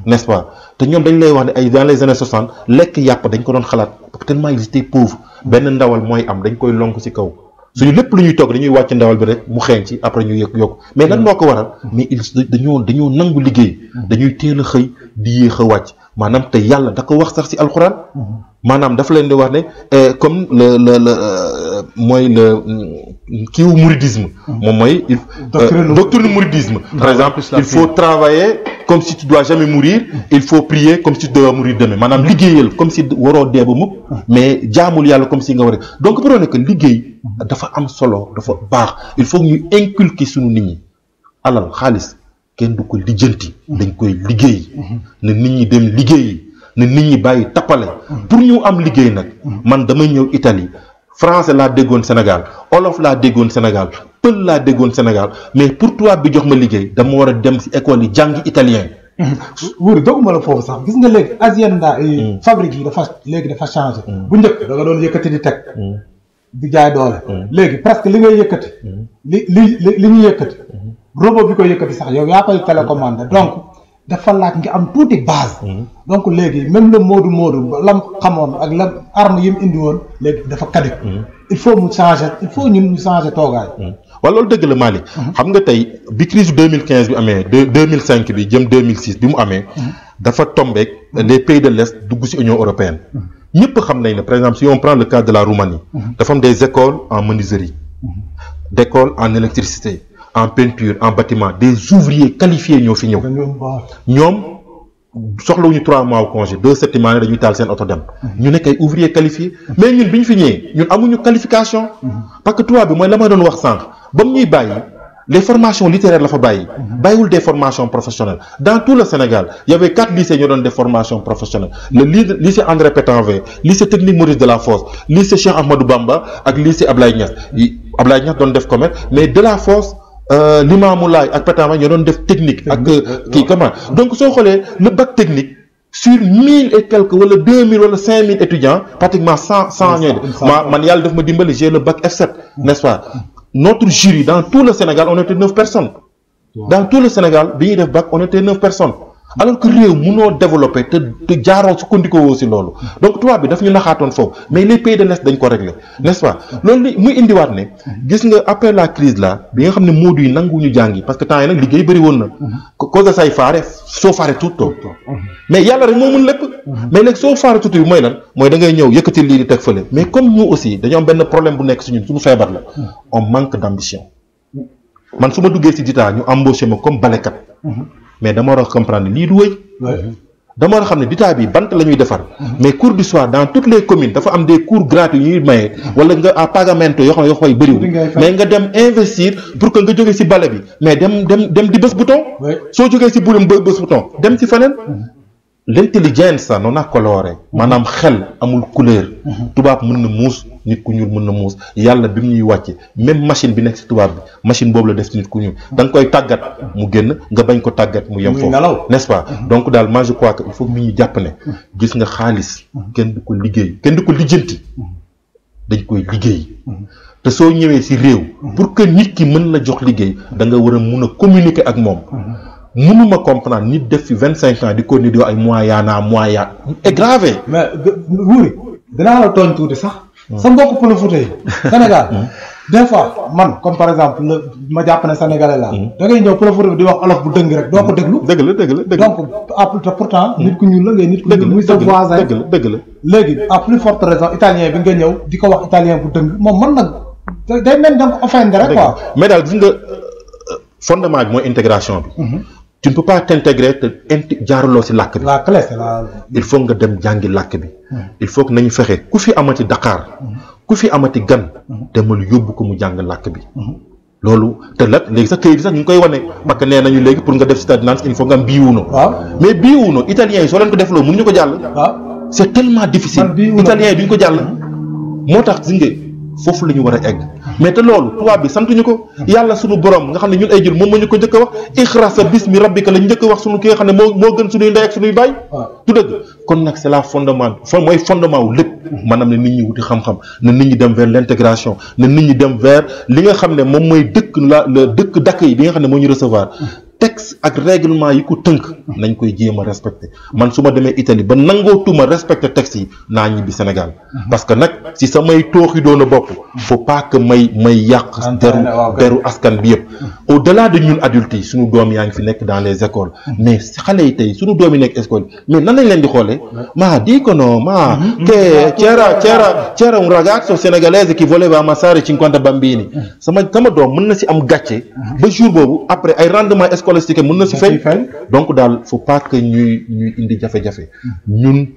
n'est-ce pas? te ñoom dañ lay wax ne ay dans les années 60 lekk yàpp dañ ko doon xalaat parce que tellement ils étaient pauvres benn ndawal mooy am dañ koy lonk ci kaw suñu lépp lu ñuy togg dañuy wàcc ndawal bi rek mu xeeñ ci après ñu yokk mais lan moo ko waral mais dañoo nangu liggéey dañuy teel a xëy di yéex a wàcc maanaam te yàlla da ko wax sax ci alxuraan maanaam dafa leen di wax ne comme mooy le kiiwu mouridisme moom mooy doctrine mouridisme par exemple il faut travailler comme si tu dois jamais mourir il faut prier comme si tu dois mourir demain maanaam liggéeyal comme si waroo dee ba mukk mais jaamul yàlla comme si nga war a donc pour ne que liggéey dafa am solo dafa baax il faut ñu inculquer suñu nit ñi alal xaalis kenn du ko lijjanti dañ koy liggéey na nit ñi dem liggéeyi na nit ñi bàyyi tappale pour ñu am liggéey nag man damay ñëw Italie français laa déggoon Sénégal olof laa déggoon Sénégal pël laa déggoon Sénégal mais pour toi bi jox ma liggéey dama war a dem ci école yi jàngi italien. wóor doguma la foofu sax gis nga léegi azienda fabrique yi dafa changé. bu njëkk da nga doon yëkkati di teg. di jaay doole. léegi presque li ngay yëkkati. li ñu yëkkati. robot bi ko yëkkati sax yow yaa koy télécommandé donc dafa laaj nga am tuuti base. donc léegi même le Modou lam xamoon ak la arme yi mu indi woon léegi dafa caduc. il faut mu changer il faut ñun ñu changer toogaay. waaw loolu dëgg la Malick xam nga tey bi crise 2015 bi amee 2005 bi jëm 2006 bi mu amee. dafa tombeek les pays de l'Est dugg ci Union européenne. ñëpp xam nañ ne par exemple si on prend le cas de la Roumanie. dafa am des écoles en menuiserie. d'écoles en électricité. en peinture en bâtiment des ouvriers qualifiés ñoo fi ñëw ñoom soxlawuñu 3 mois congé 2 septimes dañuy taal seen oto dem ñu nekk ay ouvriers qualifiés mais ñun bi ñu fi ñëwee ñun amuñu qualification parce que tubaab bi mooy la ma doon wax sànq ba mu ñuy bàyyi les formations littéraires la fa bàyyi bàyyiwul des formations professionnelles dans tout le Sénégal il y avait 4 lycées ñoo doon des formations professionnelles le lycée André Pétanvé lycée technique Maurice Delafosse lycée Cheikh Ahmadou Bamba ak lycée Ablaye Niass doon def commerce mais Delafosse Limamoulaye ak Pétanvé ñoo doon def technique ak kii comment donc soo xoolee le bac technique sur 1000 et quelques wala 2000 wala 5000 étudiants pratiquement 100 ñooy man yàlla daf ma dimbali j'ai le bac F7 n'est-ce pas notre jury dans tout le Sénégal on était 9 personnes dans tout le Sénégal bi ñuy def bac on était 9 personnes alors que réew mënoo développer te jaaroo su kondiko woo si loolu donc tubaab bi daf ñu naxaatoon foofu mais les pays de l'Est dañ ko régler n'est-ce pas loolu li muy indiwaat ne gis nga après la crise là bi nga xam ne moodu yi nangu ñu jàngi parce que temps yi nag liggéey bëri woon na cause de say faare soo faare tutto mais yàlla rek moo mën lépp mais léegi soo faare tutto bi mooy lan mooy da ngay ñëw yëkkati lii di teg fële mais comme ñu aussi dañoo am benn problème bu nekk si ñun suñu feebar la on manque d'ambition man su ma duggee si ditaa ñu embauché ma comme balekat mais dama war a comprendre lii du wëy dama war a xam ne ditaa bi bant la ñuy defar mais cours du soir dans toutes les communes dafa am des cours gratuits yu ñuy maye wala nga à pagamento yoo xam ne yoo xam bëriwul mais nga dem investir pour que nga jógee ci bale bi mais dem di bës bouton soo jógee ci burum bës bouton dem ci feneen l'intelligenza non ha colore maanaam xel amul couleur tubaab mën na muus nit ku ñuul mën na muus yàlla bi mu ñuy wàcce même machine bi nekk ci tubaab bi machine boobu la def ci nit ku ñuul da nga koy tàggat mu génn nga bañ ko tàggat mu yem foofu n'est-ce pas donc daal moi je crois que il faut que nit ñi jàpp ne gis nga xaalis kenn du ko liggéey kenn du ko lijjanti dañ koy liggéey te soo ñëwee ci réew pour que nit ki mën la jox liggéey da nga war a mun a communiquer ak moom mënuma comprendre nit def fi 25 ans di ko ni di ay moyen est grave. mais wuuri dinaa la tooñ tuuti sax. sa mbokk Pël Fuuta yi Sénégal des fois man comme par exemple ma jàpp ne sénégalais la da ngay ñëw Pël Fuuta bi di wax olof bu dëng rek doo ko déglu. dëgg la donc pourtant nit ku ñuul la ngay nit ku ñuul muy sa voisin dëgg la léegi à plus forte raison italien bi nga ñëw di ko wax italien bu dëng moom mën nag day mel da nga ko offendre rek quoi. mais daal gis nga fondement bi mooy intégration bi. tu ne peux pas t'intégrer te jaaruloo ci làkk bi. la clé c'est la. il faut nga dem jàngi làkk bi. il faut que nañu fexe ku fi amati Dakar. ku fi amati gan. demal yóbbu ko mu jàng làkk bi. loolu te la léegi sax këyit sax ñu ngi koy wane parce que nee nañu léegi pour nga def cittadinanza il faut nga am B1. waaw mais B1 italien yi soo leen ko def loo mënuñu ko jàll. waaw c'est tellement difficile. italien yi duñ ko jàll. moo tax gis nga foofu la ñu war a egg mais te loolu tubaab bi santuñu ko yàlla suñu borom nga xam ne ñun ay jël moom moo ñu ko njëkk a wax iqra bismi rabbika la njëkk a wax suñu ki nga xam ne moo gën suñuy ndey ak suñuy baay. du dëgg kon nag c'est la fondement mooy fondement wu lépp maanaam ne nit ñi wuti xam-xam na nit ñi dem vers l'intégration na nit ñi dem vers li nga xam ne moom mooy dëkk d'accueil bi nga xam ne moo ñu recevoir. texte ak règlement yi ko tënk nañ koy jéem a respecté man su ma demee Italie ba nangootuma respecté texte yi naa ñibbi Sénégal parce que nag si samay tooxi doon a bopp faut pas que may yàq deru askan bi yëpp au delà de ñun adultes yi suñu doom yaa ngi fi nekk dans les écoles mais xale yi tey suñu doom yi nekk école mais nan lañ leen di xoolee ma dicono ma che c'era un ragazzo sénégalais qui voleva ammassare 50 bambini sama doom mën na si am gàcce ba jour boobu après ay rendement scolaire scolastique mën na si fay donc daal faut pas que ñuy indi jafe-jafe ñun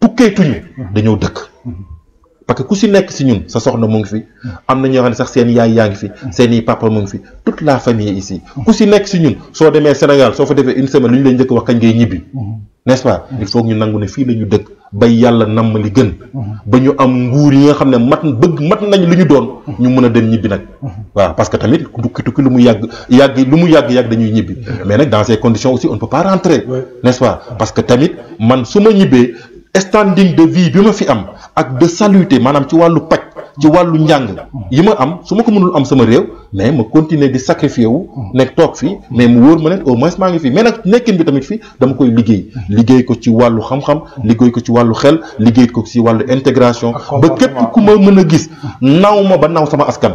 tukkeetuñu dañoo dëkk parce que ku si nekk si ñun sa soxna mu ngi fi am na ñoo xam ne sax seen yaay yaa ngi fi seen i papa mu ngi fi toute la famille ici ku si nekk si ñun soo demee Sénégal soo fa defee une semaine lu ñu lay njëkk wax kañ ngay ñibbi n'est-ce pas il faut que ñu nangu ne fii la ñu dëkk bay yàlla namm li gën ba ñu am nguur yi nga xam ne mat nañ li ñu doon ñu mën a dem ñibbi nag waaw parce que tamit tukki lu mu yàgg dañuy ñibbi mais nag dans ces conditions aussi on ne peut pas rentrer n'est-ce pas parce que tamit man su ma ñibbee standing de vie bi ma fi am ak de saluté maanaam ci wàllu paj ci wàllu njàng yi ma am su ma ko mënul am sama réew mais ma continuer di sacrifier wu nekk toog fii mais mu wóor ma ne au moins maa ngi fii mais nag nekkin bi tamit fii dama koy liggéey ko ci wàllu xam-xam liggéey ko ci wàllu xel liggéey ko ci wàllu intégration ba képp ku ma mën a gis naw ma ba naw sama askan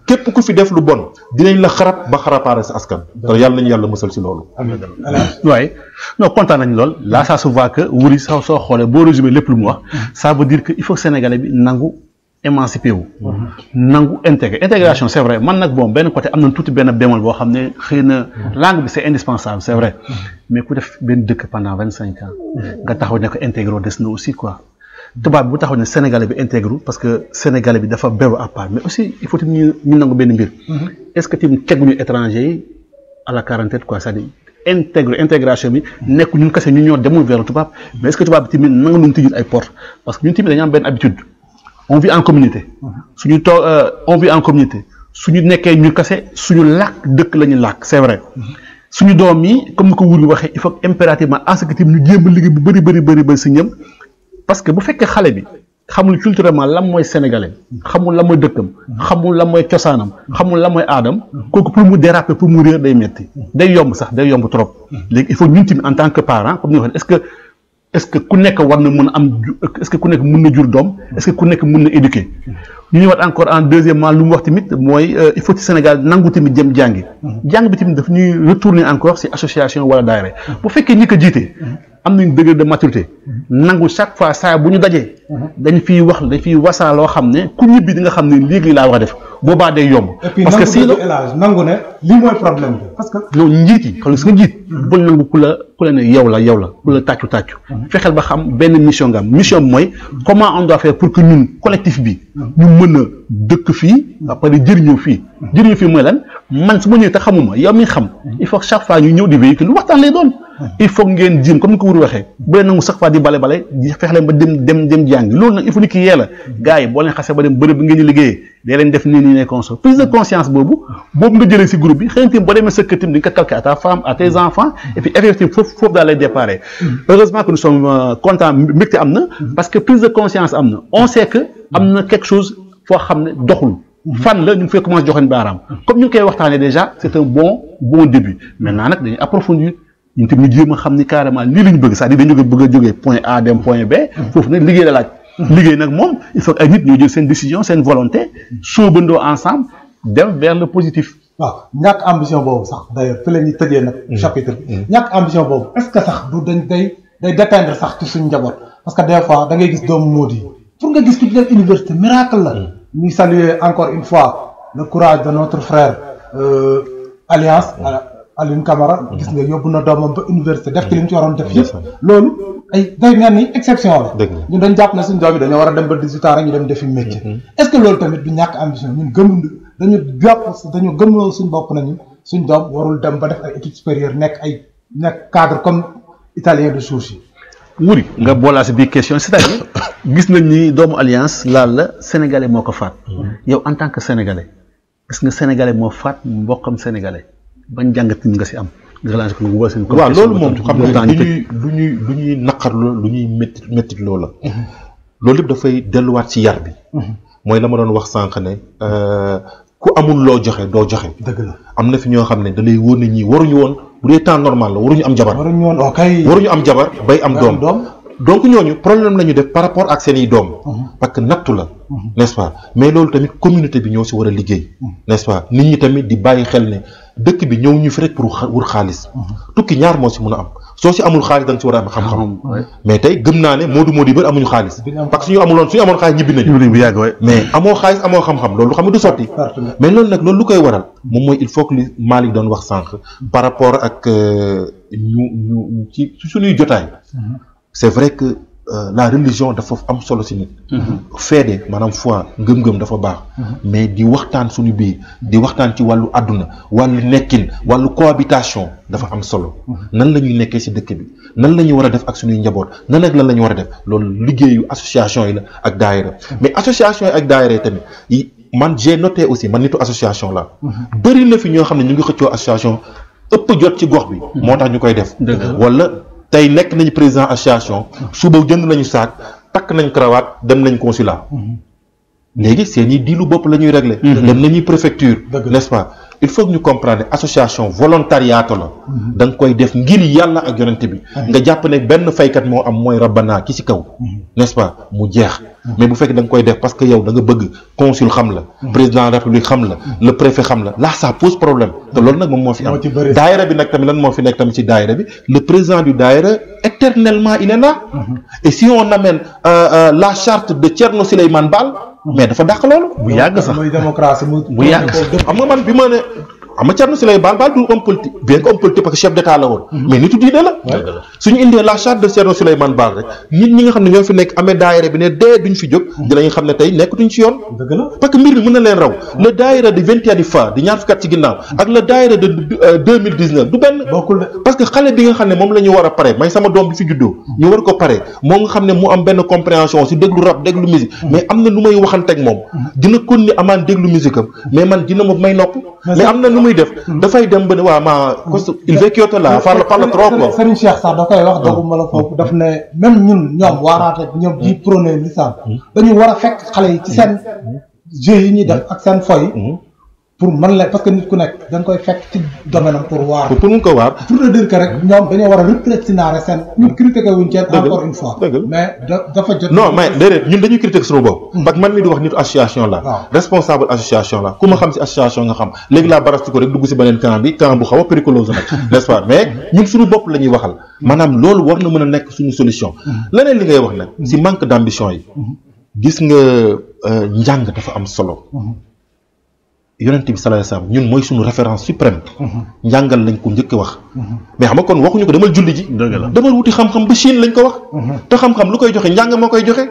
képp ku fi def lu bon dinañ la xarab ba xarapaare sa askan te yàlla nañu yàlla mësal si loolu waaye non kontaan nañ lool là ça se voit que Wuri soo xoolee boo résumé lépp lu mu wax ça veut dire que il faut que sénégalais bi nangu émancipé wu nangu intégration c'est vrai man nag bon benn côté am na tuuti benn bémol boo xam ne xëy na langue bi c'est indispensable c'est vrai mais ku def benn dëkk pendant 25 ans nga taxaw ne ko intégré des na aussi quoi tubaab bu taxaw ne sénégalais bi intègre parce que sénégalais bi dafa beru à part mais aussi il faut que ñu nangu benn mbir est-ce que tamit teguñu étranger yi à la quarantaine quoi c'est-à-dire intégration bi nekk ñun kese ñu ñoo demul vers tubaab mais est-ce que tubaab bi tamit nangu ñu tijjul ay porte parce que ñun tamit dañu am benn habitude on vit en communauté suñu toog on vit en communauté suñu nekkee ñu kese suñu làkk dëkk la ñu làkk c'est vrai suñu doom yi comme ni ko Wuri waxee il faut impérativement à ce que tamit ñu jéem a liggéey bu bëri si ñëm parce que bu fekkee xale bi xamul culturellement lan mooy sénégalais xamul lan mooy dëkkam xamul lan mooy cosaanam xamul lan mooy aadam kooku pour mu déraper pour mu réer day metti day yomb trop léegi il faut ñun tamit en tant que parent comme ni nga waxee est-ce que ku nekk war na mën a am est-ce que ku nekk mën na jur doom est-ce que ku nekk mën na éduquer ñu ñëwaat encore en deuxièmement lu mu wax tamit mooy il faut ci Sénégal nangu tamit jëm jàngi jàng bi tamit daf ñuy retourner encore ci association wala daayira bu fekkee ñi ko jiite am nañ degré de maturité nangu chaque fois saa bu ñu dajee dañ fiy wasaa loo xam ne ku ñibbi di nga xam ne léegi laa war a def boobaa day yomb. parce que sinon nangu ne lii mooy problème bi parce que. non njiit yi xam nga su nga njiit. bul nangu ku la ne yow la ku la tàccu. fexeel ba xam benn mission nga am mission bi mooy comment on doit faire pour que ñun collectif bi ñu mën a dëkk fii après jëriñoo fii mooy lan man su ma ñëwee te xamuma yow mi xam il faut que chaque fois ñu ñëw di véhicule waxtaan lay doon. il faut ngeen jéem comme ni ko Wuri waxee bu leen nangu chaque fois di bale fexe leen ba dem jàngi loolu nag il faut ni ki yee la gars yi boo leen xasee ba dem bërëb bi ngeen di liggéeyee dee leen def nii ne conscience prise de conscience boobu nga jëlee si groupe bi xëy na tamit boo demee sa kër tamit di nga ko calquer à ta femme à tes enfants et puis effectivement foofu daal lay déparé heureusement que nous sommes contents mbégte am na parce que prise de conscience am na on sait que am na quelque chose foo xam ne doxul fan la ñu ngi fay commencé joxoon baaraam comme ñu ngi koy waxtaanee déjà c'est un bon début maintenant nag dañuy approfondir ñun tamit ñu jéem a xam ni carrément lii la ñu bëgg c'est-à-dire dañu bëgg a jógee point A dem point B foofu nag liggéey la laaj liggéey nag moom il faut que ay nit ñoo jël seen décision seen volonté soobandoo ensemble dem vers le positif. waaw ñàkk ambition boobu sax d'ailleurs fi la ñuy tëjee nag chapitre bi ñàkk ambition boobu est-ce que sax du day déteindre sax ci suñu njaboot parce que des fois da ngay gis doomu Modou yi pour nga gis ku def université miracle la ñuy saluer encore une fois le courage de notre frère Alliance Alioune Camara gis nga yóbbu na doomam ba université def ci li mu ci waroon def yëpp loolu ay day mel ni exception la ñun dañ jàpp na suñu doom yi dañoo war a dem ba 18 ans rek ñu dem defi métier est-ce que loolu tamit du ñàkk ambition ñun dañu gëmloo suñu bopp nañu suñu doom warul dem ba def ay études supérieures nekk cadre comme italien de souche yi. Wuri nga boolaa si biir question c'est-à-dire gis nañ ni doomu Alliance laal la sénégalais moo ko faat yow en tant que sénégalais gis nga sénégalais moo faat mbokkam sénégalais ban jàngat nga si am. waaw loolu moom xam nga lu ñuy naqarlu lu ñuy métti loola. loolu yëpp dafay delluwaat ci yar bi. mooy la ma doon wax sànq ne ku amul loo joxe doo joxe. dëgg la am na fi ñoo xam ne da lay wóor ne ñii waruñu woon bu dee temps normal la waruñu am jabar. waruñu am jabar bay am doom. donc ñooñu problème la ñu def par rapport ak seen i doom. parce que nattu la. n'est-ce pas mais loolu tamit communauté bi ñoo si war a liggéey. n'est-ce pas nit ñi tamit di bàyyi xel ne dëkk bi ñëw ñu fi rek pour wut xaalis. tukki ñaar moo si mën a am soo si amul xaalis da nga si war a am xam-xam mais tey gëm naa ne moodu yi bëri amuñu xaalis parce que suñu amoon xaalis ñibbi nañu bu yàgg mais amoo xaalis amoo xam-xam loolu xam nga du sotti mais loolu nag loolu lu koy waral moom mooy il faut que li Malick doon wax sànq par rapport ak ñu ci suñuy jotaay c'est vrai que la religion dafa am solo si nit feede maanaam foi ngëm-ngëm dafa baax mais di waxtaan suñu biir di waxtaan ci wàllu àdduna wàllu nekkin wàllu cohabitation dafa am solo nan la ñuy nekkee si dëkk bi nan la ñu war a def ak suñuy njaboot nan ak lan la ñu war a def loolu liggéeyu association yi la ak daayira mais association yi ak daayira yi tamit man j'ai noté aussi man nitu association la bëri na fi ñoo xam ne ñu ngi xëccoo association ëpp jot ci gox bi moo tax ñu koy def wala tey nekk nañu président association suba jënd nañu saak takk nañ cravate dem nañ consulat léegi seen i diilu bopp la ñuy régler dem nañuy préfecture n'est-ce pas il faut que ñu comprendre association volontariat la da nga koy def ngir yàlla ak yonente bi nga jàpp ne benn faykat moo am mooy rabbana ki ci kaw n'est-ce pas mu jeex mais bu fekkee da nga koy def parce que yow da nga bëgg consul xam la président de la république xam la le préfet xam la là ça pose problème te loolu nag moom moo fi am daayira bi nag tamit lan moo fi nekk tamit ci daayira bi le président du daayira éternellement il est là et si on amène la charte de Thierno Souleymane Baal mais dafa dàq loolu bu yàgg sax mooy démocratie bu yàgg xam nga man bi ma ne ama Thierno Souleymane Baal du homme politique bien que homme politique parce que chef d'état la woon mais nitu diine la suñu indee la charte de Thierno Souleymane Baal rek nit ñi nga xam ne ñoo fi nekk amee daayira bi ne dee duñ fi jóg dinañ xam ne tey nekkatuñ ci yoon parce que mbir mi mën na leen raw le daayira de 20 ans di fa di ñaar fukki at ci ginnaaw ak le daayira de 2019 du benn parce que xale bi nga xam ne moom la ñu war a pare may sama doom bi fi juddoo ñu war ko pare moo nga xam ne mu am benn compréhension si déglu rap déglu musique mais am na nu may waxanteeg moom dina kon ni amaan déglu musique am mais man dina ma may nopp mais am na nu muy def dafay dem ba ne waa ma il vecchiote là parle trop quoi Serigne Cheikh sax da koy wax dooguma la foofu daf ne même ñun ñoom waaraate ñoom di prôné l'islam dañu war a fekk xale yi ci seen jeux yi ñuy def ak seen foy pour mën la parce que nit ku nekk da nga koy fekk ci domaine am pour waar pour mun ko waar pour le dire que rek ñoom dañoo war a réfléchir seen ñun critiqué wuñ kenn encore une fois mais dafa jot non mais déedéet ñun dañuy critiquer suñu bopp parce que man mi di wax nitu association la responsable association la ku ma xam si association nga xam léegi laa barastu ko rek dugg si beneen camp bi camp bu xaw a péricoloso nag n'est-ce pas mais ñun suñu bopp la ñuy waxal maanaam loolu war na mën a nekk suñu solution leneen li ngay wax nag si manque d'ambition yi gis nga njàng dafa am solo yonent bi sallallahu alayhi wasallam ñun mooy suñu référence suprême njàngal lañ ko njëkk wax mais xam nga kon waxuñu ko demal julli ji demal wuti xam-xam ba Chine lañ ko wax te xam-xam lu koy joxe njàng moo koy joxe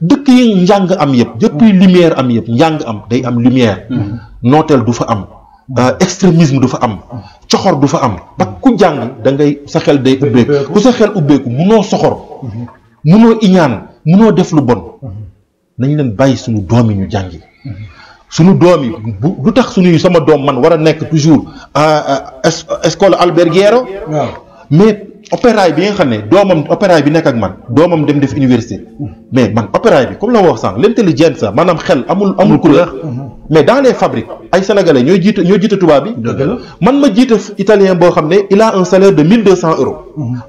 dëkk yi njàng am yëpp depuis lumière am yëpp njàng am day am lumière nooteel du fa am extrémisme du fa am coxor du fa am parce que ku jàng da ngay sa xel day ubbeeku ku sa xel ubbeeku munoo soxor munoo iñaan munoo def lu bon nañ leen bàyyi suñu doom yi ñu jàngi suñu doom yi lu tax suñuy sama doom man war a nekk toujours école alberguero mais opéraay bi nga xam ne doomam opéraay bi nekk ak man doomam dem def université mais man opéraay bi comme la ma wax sànq l'intelligence maanaam xel amul couleur mais dans les fabriques ay sénégalais ñoo jiite tubaab bi man ma jiite italien boo xam ne il a un salaire de 1200 euros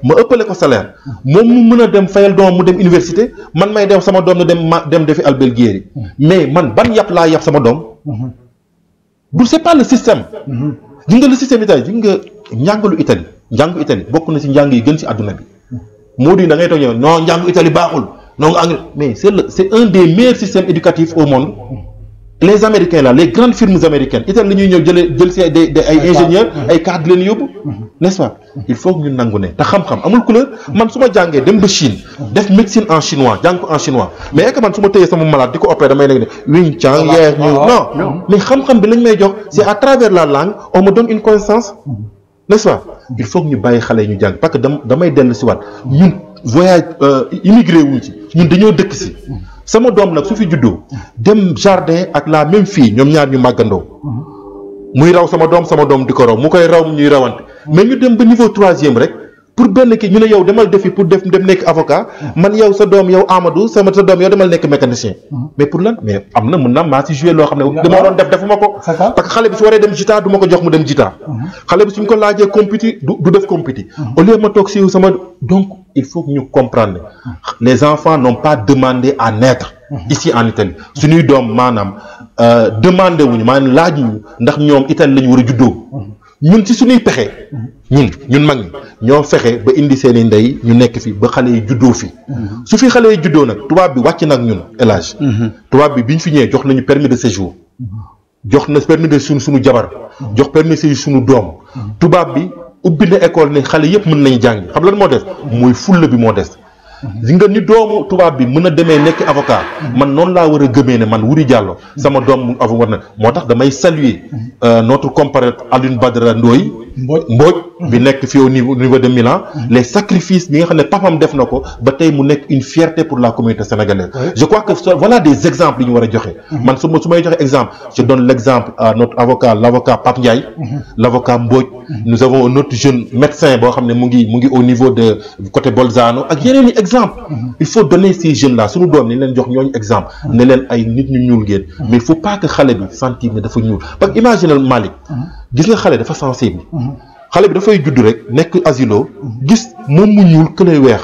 ma ëppale ko salaire moom mu mën a dem fayal doomam mu dem université man may dem sama doom na dem defi alberghieri mais man ban yàpp laa yàpp sama doom du c'est pas le système ji nga le système italien ji nga njàngalu njàngu Italie bokk na ci njàng yi gën ci àdduna bi moo di da ngay toog ñëw non njàngu Italie baaxul non nga anglais mais c'est un des meilleurs systèmes éducatifs au monde les américains là les grandes firmes américaines Italie la ñuy ñëw jël ci ay ingénieurs ay cadres leen yóbbu n'est-ce pas il faut que ñu nangu ne te xam-xam amul couleur man su ma jàngee dem ba Chine def médecine en chinois jàng ko en chinois mais est-ce que man su ma tëyee sama malade di ko opérer damay nekk ne Wing Chang yeex ñu non mais xam-xam bi lañ may jox c'est à travers la langue on me donne une connaissance n'est-ce pas il faut que ñu bàyyi xale yi ñu jàng parce que damay dellu si waat ñun voyage immigré wuñ ci ñun dañoo dëkk si sama doom nag su fi juddoo dem jardin ak la même fille ñoom ñaar ñu màggandoo muy raw sama doom di ko raw mu koy raw ñuy rawante mais ñu dem ba niveau 3e rek pour benn kii ñu ne yow demal defi pour dem nekk avocat man yow sa doom yow Amadou sa doom yow demal nekk mécanicien mais pour lan mais am na mën na maa si joué loo xam ne dama waroon defuma ko parce que xale bi su waree dem jita du ma ko jox mu dem jita xale bi suñ ko laajee compéti du def compéti au lieu ma toog si sama donc il faut que ñu comprendre les enfants n'ont pas demandé à naître ici en Italie suñuy doom maanaam demandé wuñu maanaam laaj ñu ndax ñoom Italie la ñu war a juddoo ñun ci suñuy pexe ñun mag ñi ñoo fexe ba indi seen i ndey ñu nekk fi ba xale yi juddoo fi su fi xale yi juddoo nag tubaab bi wàcc nag ñun élage tubaab bi biñ fi ñëwee jox nañu permis de séjour jox na permis de suñu jabar jox permis de séjour suñu doom tubaab bi ubbi na école ne xale yëpp mën nañ jàng xam lan moo des mooy fulla bi moo des li nga ni doomu tubaab bi mën a demee nekk avocat man noonu laa war a gëmee ne man Wuri Diallo sama doom avocat war na moo tax damay saluer notre compatriote Alioune Badara Ndoye Mbodj bi nekk fii au niveau de Milan les sacrifices bi nga xam ne papam def na ko ba tey mu nekk une fierté pour la communauté sénégalaise je crois que voilà des exemples yi ñu war a joxe man su may joxe exemple je donne l'exemple à notre avocat l'avocat Pape Ndiaye l'avocat Mbodj nous avons un autre jeune médecin boo xam ne mu ngi au niveau de côté Bolzano ak yeneen i exemple il faut donner ces jeunes là suñu doom ni leen jox ñooñu exemple ne leen ay nit ñu ñuul ngeen mais il faut pas que xale bi sentir ne dafa ñuul parce que imaginez Malick gis nga xale dafa sensible xale bi dafay judd rek nekk asilo gis moom mu ñuul que lay weex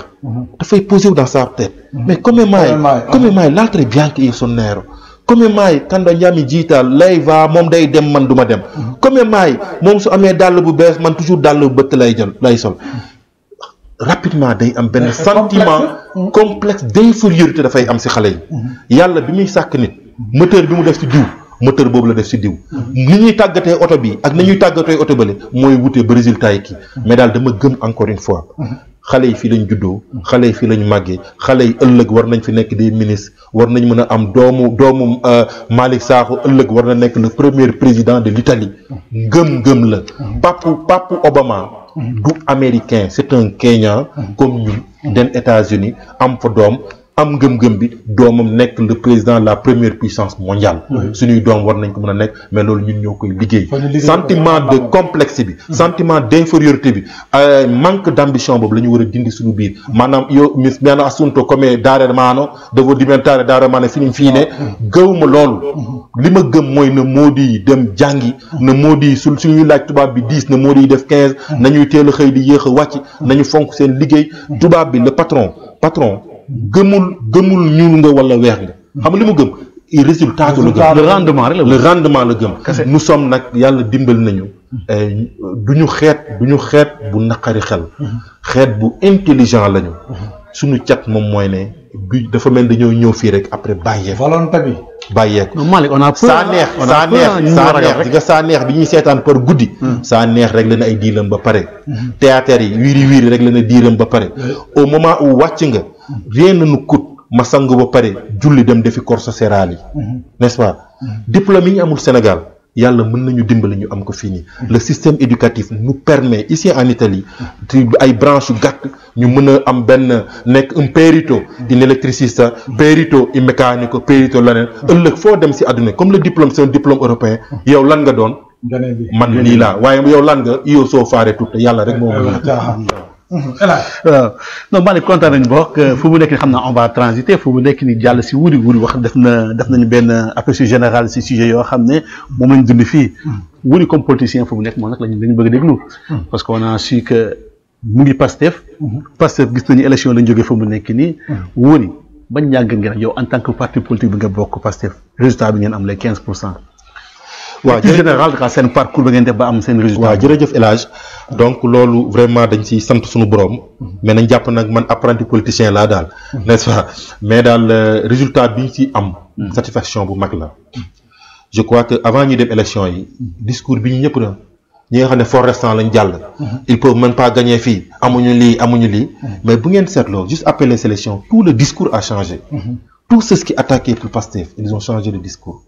dafay posé wu dans sa tête mais come mai l'altro è bianco io sono nero come mai quando andiamo in gita lei va moom day dem man duma dem come mai moom su amee dàll bu bees man toujours dàll bu bëtt lay sol rapidement day am benn sentiment complexe d'infériorité dafay am ci xale yi yàlla bi muy sàkk nit moteur bi mu def ci diw moteur boobu la def ci diw ni ñuy tàggatee oto bi ak ni ñuy tàggatee oto bële mooy wutee ba résultat yi kii mais daal dama gëm encore une fois xale yi fii lañ juddoo xale yi fii lañ màggee xale yi ëllëg war nañ fi nekk des ministres war nañ mën a am doomu Malick Sakho ëllëg war na nekk le premier président de l'Italie gëm la papu Obama du américain c'est un Kenyan comme ñun dem États-Unis am fa doom am ngëm-ngëm bi doomam nekk le président de la première puissance mondiale suñuy doom war nañ ko mën a nekk mais loolu ñun ñoo koy liggéey sentiment de complexe bi sentiment d'infériorité bi manque d'ambition boobu la ñu war a dindi suñu biir maanaam io mi hanno assunto come dare mano devo diventare dare mano fii ne gëwuma loolu li ma gëm mooy na Modi yi dem jàngi na Modi yi suñuy laaj tubaab bi 10 na Modi yi def 15 nañuy teel a xëy di yéex a wàcc nañu fonk seen liggéey tubaab bi le patron gëmul ñuul nga wala weex nga xam nga li mu gëm résultat la gëm le rendement la gëm nous sommes nag yàlla dimbal nañu duñu xeet bu naqari xeet bu intelligent lañu suñu cat moom mooy ne bi dafa mel dañoo ñëw fii rek après bàyyeeku Malick on a peur saa neex bi ñuy seetaan par guddi saa neex rek la na ay diilam ba pare théâtre yi wiiri rek la na diiram ba pare au moment où wàcc nga rien ne nous coûte ma sangu ba pare julli dem defi corso serali n'est-ce pas diplôme yi ñu amul Sénégal yàlla mën nañu dimbali ñu am ko fii nii le système éducatif nous permet ici en Italie ci ay branches yu gàtt ñu mën a am benn nekk un perito in électricista perito in mécanico perito leneen ëllëg foo dem si àdduna comme le diplôme c'est un diplôme européen yow lan nga doon man lii laa waaye yow lan nga io soo faare tout yàlla rek moo waaw non Malick kontaan nañu bokk fu mu nekk ni xam naa on va transiter fu mu nekk ni jàll si Wuri wax def nañu benn aperçu général si sujet yoo xam ne moom lañ dund fii Wuri comme politicien fu mu nekk moom nag lañu bëgg a déglu parce que on a su que mu ngi Pastef gis nañu élection lañ jógee fu mu nekk nii Wuri bañ yàgg ngeen yow en tant que parti politique bi nga bokk Pastef résultat bi ngeen am les 15%. waaw ci général ka seen parcours ba ngeen def ba am seen résultat. waaw jërëjëf El Hadj donc loolu vraiment dañ ciy sant suñu borom mais nañ jàpp nag man apprenti politicien laa daal n'est-ce pas mais daal résultat bi ñu ci am satisfaction bu mag la je crois que avant ñuy dem élection yi discours bi ñu ñëpp na ñi nga xam ne fort restant lañ jàll ils peuvent même pas gagner fii amuñu lii mais bu ngeen seetloo juste après les élections tout le discours a changé tous ceux qui attaquaient pour Pastef ils ont changé de discours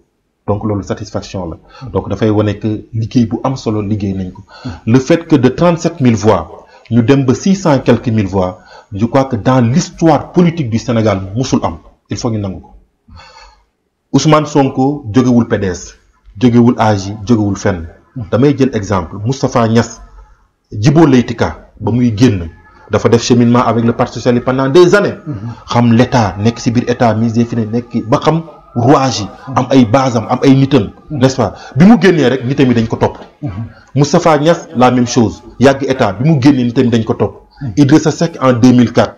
donc loolu satisfaction la donc dafay wane que liggéey bu am solo liggéey nañ ko le fait que de 37 000 voix ñu dem ba 600 quelques mille voix je crois que dans l'histoire politique du Sénégal musul am il faut ñu nangu ko Ousmane Sonko jógewul PDS jógewul AJ jógewul fenn damay jël exemple Moustapha Niass Djibo Leyti Ka ba muy génn dafa def cheminement avec le Parti socialiste pendant des années xam l'état nekk ci biir état mise des finances nekk ba xam rouage yi am ay basam am ay nitam n'est-ce pas bi mu génnee rek nitam yi dañ ko topp Moustapha Niass la même chose yàgg état bi mu génnee nitam yi dañ ko topp Idrissa Seck en 2004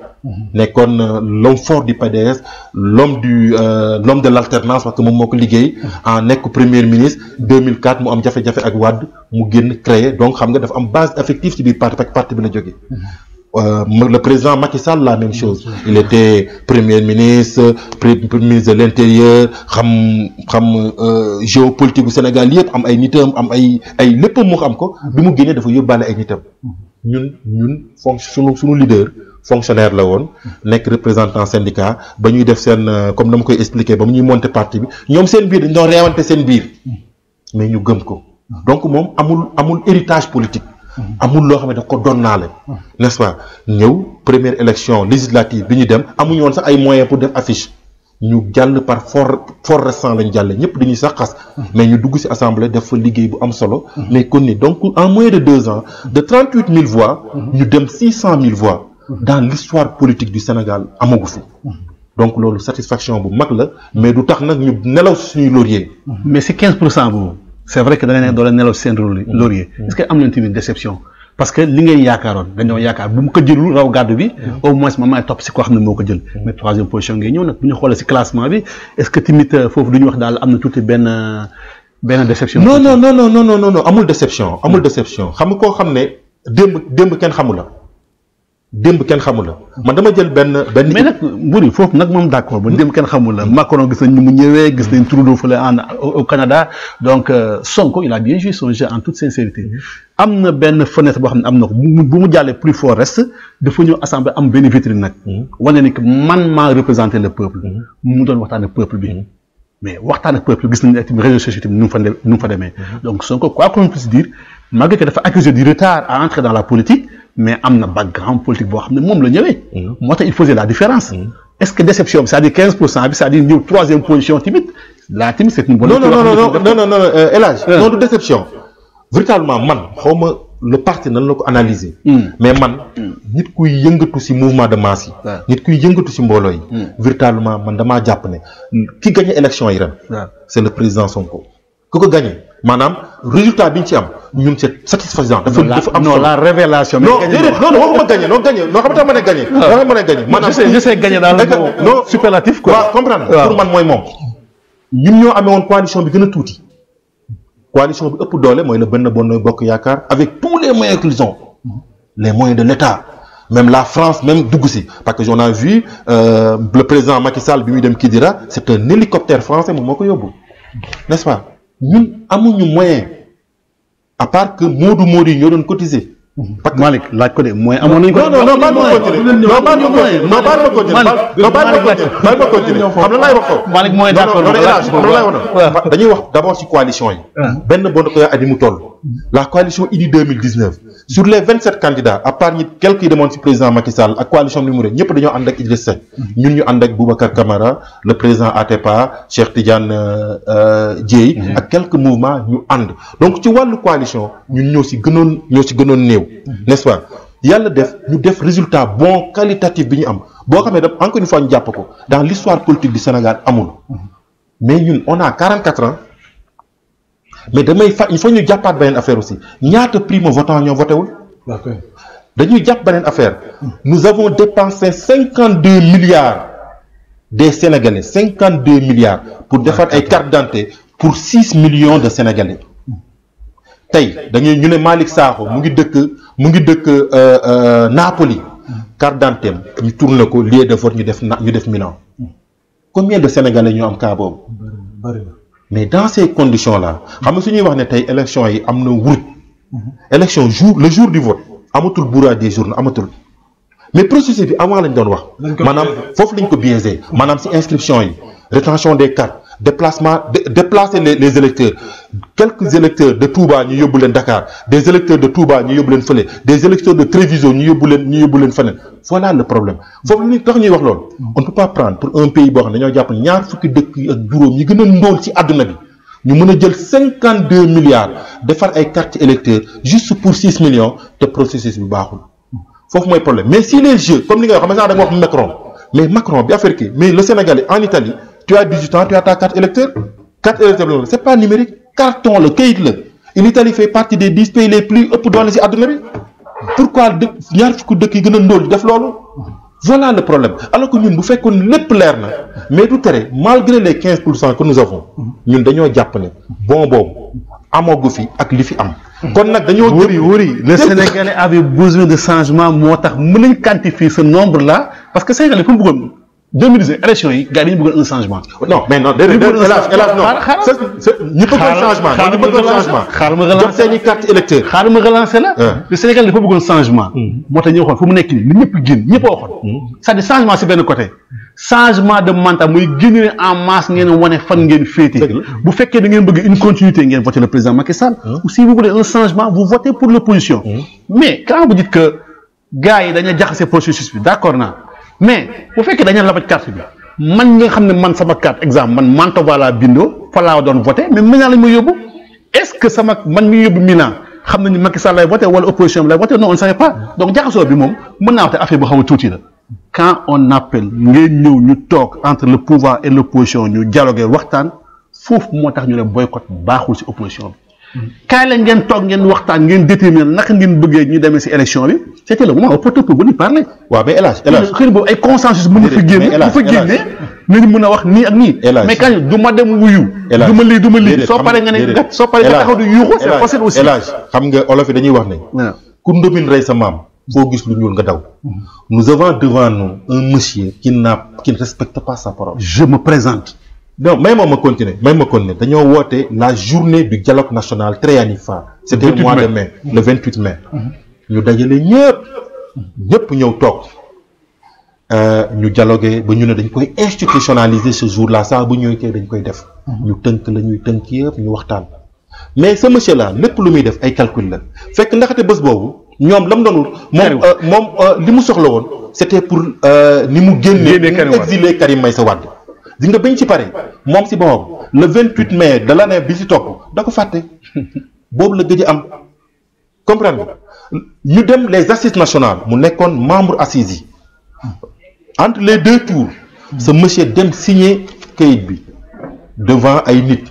nekkoon l'homme fort du PDS l'homme de l'alternance parce que moom moo ko liggéey en nekk premier ministre 2004 mu am jafe-jafe ak Wade mu génn créer donc xam nga dafa am base affective ci biir parti parce que parti bi la jógee le président Macky Sall la même chose il était premier ministre ministre de l'intérieur xam géopolitique bu Sénégal yëpp am ay nitam am ay lépp mu xam ko bi mu génnee dafa yóbbaale ay nitam ñun suñu leader fonctionnaire la woon nekk représentant syndicat ba ñuy def seen comme dama koy expliquer ba mu ñuy monter parti bi ñoom seen biir dañ doon reewante seen biir mais ñu gëm ko donc moom amul héritage politique amul loo xam ne daf ko donnaale n'est-ce pas ñëw première élection législative bi ñu dem amuñu woon sax ay moyens pour def affiche ñu jàll par fort restant lañ jàlle ñëpp dañuy sax xas mais ñu dugg ci assemblée def fa liggéey bu am solo mais kon ni donc en moins de 2 ans de 38 000 voix ñu dem 600 000 voix dans l'histoire politique du Sénégal amagu fi donc loolu satisfaction bu mag la mais du tax nag ñu nelaw suñuy laurier mais si 15% boobu c'est vrai que da nga ne doo leen nelaw seen laurier est-ce que am nañ tamit déception parce que li ngay yaakaaroon dañoo yaakaar bu mu ko jëlul raw gàddu bi au moins ma may topp si koo xam ne moo ko jël mais 3e position ngay ñëw nag bu ñu xoolee si classement bi est-ce que tamit foofu du ñu wax daal am na tuuti benn déception. non amul déception xam nga koo xam ne démb kenn xamul la man dama jël benn. mais nag Mburi foofu nag moom d'accord ba démb kenn xamul la Macron gis nañ ni mu ñëwee gis nañ Trudeau fële au Canada donc Sonko il a bien joué son jeu en toute sincérité am na benn fenêtre boo xam ne am na ko bu mu jàllee plus fort reste dafa ñëw assemblée am benn vitrine nag. wane ni que man maa représenter le peuple. mu doon waxtaan ak peuple bi. mais waxtaan ak peuple gis nañ ne réseaux sociaux nu mu fa demee. donc Sonko quoi qu'on puisse dire malgré que dafa accusé du retard à entrer dans la politique. mais am na background politique boo xam ne moom la ñëwee. moo tax il faisait la différence. est-ce que déception bi c'est-à-dire 15% bi c'est-à-dire ñëw 3e position timide la timide c'est une bonne. non El Hadj non du déception. véritablement man xaw ma le parti nan la ko analyser. mais man nit kuy yëngatu ci mouvement de masse yi. nit kuy yëngatu ci mbooloo yi. véritablement man damaa jàpp ne ki gagné élection yi ren. c'est le président Sonko ku ko gagné. maanaam résultat bi ñu ci am ñun c'est satisfaisant. dafa am non la révélation. non waxuma gagné non xam nga ma ne gagné. maanaam je sais gagné daal non superlatif quoi. waaw comprendre pour man mooy moom. ñun ñoo amee woon coalition bi gën a tuuti. coalition bi ëpp doole mooy la Benno Bokk Yaakaar avec tous les moyens qu'ils ont. les moyens de l'État. même la France même dugg si parce que j'en ai vu le président Macky Sall bi muy dem Kidira c'est un hélicoptère français moom moo ko yóbbu n'est-ce pas. ñun amuñu moyen à part que Modou yi ñoo doon cotiser. parce que Malick laaj ko de mooy amoon nañu ko. non baal ma continuer xam na laay wax ko. Malick mooy d'accord dañuy wax d'abord ci coalition yi. benn bon ko at yi mu toll. la coalition Idy 2019 sur les 27 candidats à part ñi quelques yi demoon ci président Macky Sall ak coalition bi mu ñëpp dañoo ànd ak Idriss Seck. ñun ñu ànd ak Boubacar Camara le président Atepa Cheikh Tidiane Dièye ak quelques mouvements ñu ànd donc ci wàllu coalition ñun ñoo ci gënoon néew. n'est-ce pas yàlla ñu def résultat bon qualitatif bi ñu am boo xam ne daf encore une fois ñu jàpp ko dans l'histoire politique du Sénégal amul mais ñun on a 44 ans mais il faut ñu jàppaat beneen affaire aussi ñaata primo-votants ñoo voté wul. dañuy jàpp beneen affaire nous avons dépensé 52 milliards des Sénégalais 52 milliards pour defar ay cartes d'identité pour 6 millions de Sénégalais. tey dañuy ñu ne Malick Sakho mu ngi dëkk Napoli carte d'identité ñu tourné ko lieu de vote ñu def Milan combien de Sénégalais ñoo am cas boobu mais dans ces conditions là xam nga su ñuy wax ne tey élection yi am na wuruj élection le jour du vote amatul bourrage des journaux amatul mais processus bi avant lañ doon wax maanaam foofu lañ ko biaisé maanaam ci inscription yi rétention des cartes déplacer les électeurs quelques électeurs de Touba ñu yóbbu leen Dakar des électeurs de Touba ñu yóbbu leen fële des électeurs de Tréviso ñu yóbbu leen feneen voilà le problème foofu li tax ñuy wax loolu on ne peut pas prendre pour un pays boo xam ne dañoo jàpp ñaar fukki dëkk ak juróom yi gën a ndóol ci àdduna bi ñu mën a jël 52 milliards defar ay cartes électeurs juste pour 6 millions te processus bi baaxul foofu mooy problème mais si les jeux comme li nga wax xam nga da nga wax Macron bi affaire kii mais le Sénégalais en Italie tu as 18 ans tu as ta carte électeur c'est pas numérique carton la kayit la l'Italie fait partie des 10 pays les plus ëpp doole ci àdduna bi pourquoi ñaar fukki dëkk yi gën a ndóol def loolu voilà le problème alors que ñun bu fekkoon lépp leer na mais du tere malgré les 15% que nous avons ñun dañoo jàpp ne bon boobu amagu fi ak li fi am. kon nag dañoo wuri le Sénégalais avait besoin de changement moo tax mën nañ quantifier ce nombre là parce que Sénégalais fu mu bëggoon 2010 élection yi gars yi dañu bëggoon un changement. non mais non déedéet hélas non ñu bëggoon changement ñu bëggoon changement. xaaral ma relancer jot seen i carte électeur. xaaral ma relancer la. le Sénégal dafa bëggoon changement. moo tax ñu waxoon fu mu nekk nii li ñëpp génn ñëpp a waxoon. c'est-à-dire changement si benn côté. changement de mandat muy génne en masse ngeen wane fan ngeen féete. bu fekkee da ngeen bëgg une continuité ngeen voter le président Macky Sall. ou si vous voulez un changement vous votez pour l'opposition. mais quand vous dites que gars yi dañu jaxase processus bi d'accord naa. mais bu fekkee dañu labaj carte bi man nga xam ne man sama carte exemple man Mantova laa bindoo fa laa doon voté mais Milan lañ ma yóbbu est-ce que sama man mi yóbbu Milan xam nañu Macky Sall lay voté wala opposition bi lay voté non on ne savait pas donc jaxasoo bi moom mën naa wax te affaire bu xaw a tuuti la quand on appelle ngeen ñëw ñu toog entre le pouvoir et l'opposition ñu dialoguer waxtaan foofu moo tax ñu ne boycott baaxul ci opposition bi. kaay la ngeen toog ngeen waxtaan ngeen déterminer naka ngeen bëggee ñu demee ci élection bi c'était le moment opportun pour venir parler. waaw mais hélas xëy na boobu ay consensus mën na fa génne bu fa génne nañu mën a wax nii ak nii. mais kañ du ma dem wuyu. du ma lii soo paree nga ne gat soo paree nga taxaw di yuuxu c'est facile aussi. xam nga olof yi dañuy wax ne. ku ndomin rey sa maam. foo gis lu ñuul nga daw. nous avons devant nous un monsieur qui ne respecte pas sa parole. je me présente. non may ma continuer dañoo woote la journée du dialogue national Trianifa. c'était le mois de mai le 28 mai. ñu dajale ñëpp ñëw toog ñu dialogué ba ñu ne dañ koy institutionnaliser ce jour-là saa bu ñëwee dañ koy def. ñu tënk la ñuy tënk yëpp ñu waxtaan. mais ce monsieur là lépp lu muy def ay calcul la fekk ndaxte bés boobu ñoom la mu doon moom li mu soxla woon c'était pour ni mu génnee exilé Karim Meïssa Wade. di nga bañ ci pare moom si boppam le 28 mai de l'année bi si topp da ko fàtte boobu la gëj a am comprendre ñu dem les assises nationales mu nekkoon membre assises yi entre les deux tours ce monsieur dem signer kayit bi devant ay nit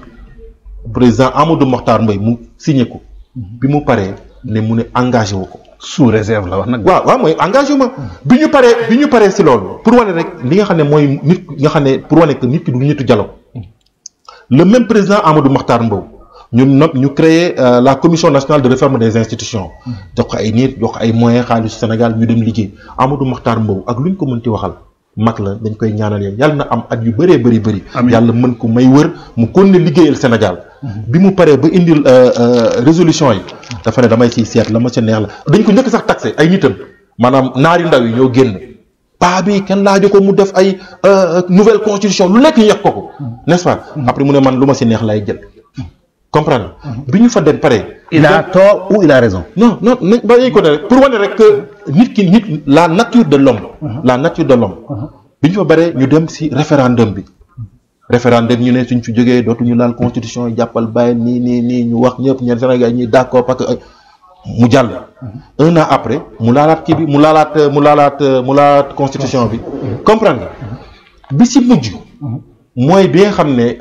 président Amadou Mokhtar Mbaye mu signer ko bi mu paree ne mu ne engagé wu ko. sous réserve la wax nag. waaw mooy engagement bi ñu paree si loolu pour wane rek li nga xam ne mooy nit nga xam ne pour wane que nit ki du nitu dialogue le même président Amadou Mokhtar Mbow ñun nag ñu créé la commission nationale de réforme des institutions jox ko ay nit jox ko ay moyens xaalisu Sénégal ñu dem liggéey Amadou Mokhtar Mbow ak lu ñu ko mënti waxal mag la dañ koy ñaanal yàlla na am at yu bëree bëri yàlla mën ko may wër mu kon ne liggéeyal Sénégal bi mu paree ba indil résolution yi dafa ne damay siy seet la ma ca neex la dañ ko njëkk sax taxé ay nitam maanaam naari ndaw yi ñoo génn paa bi kenn laaju ko mu def ay nouvelle constitution lu nekk ñu yàq ko n'est-ce pas après mu ne man lu ma si neex lay jël comprendre bi ñu fa dem pare il a tort ou il a raison non ba yéy ko ne rek pour wane rek que nit la nature de l'homme bi ñu fa bare ñu dem si référendum bi ñu ne suñ fi jógee dootuñu laal constitution yi jàppal bàyyi nii ñu wax ñëpp ñeen Sénégal ñi d'accord parce que mu jàll un an après mu laalaat kii bi mu laalaat constitution bi comprendre bi si mujj mooy bi nga xam ne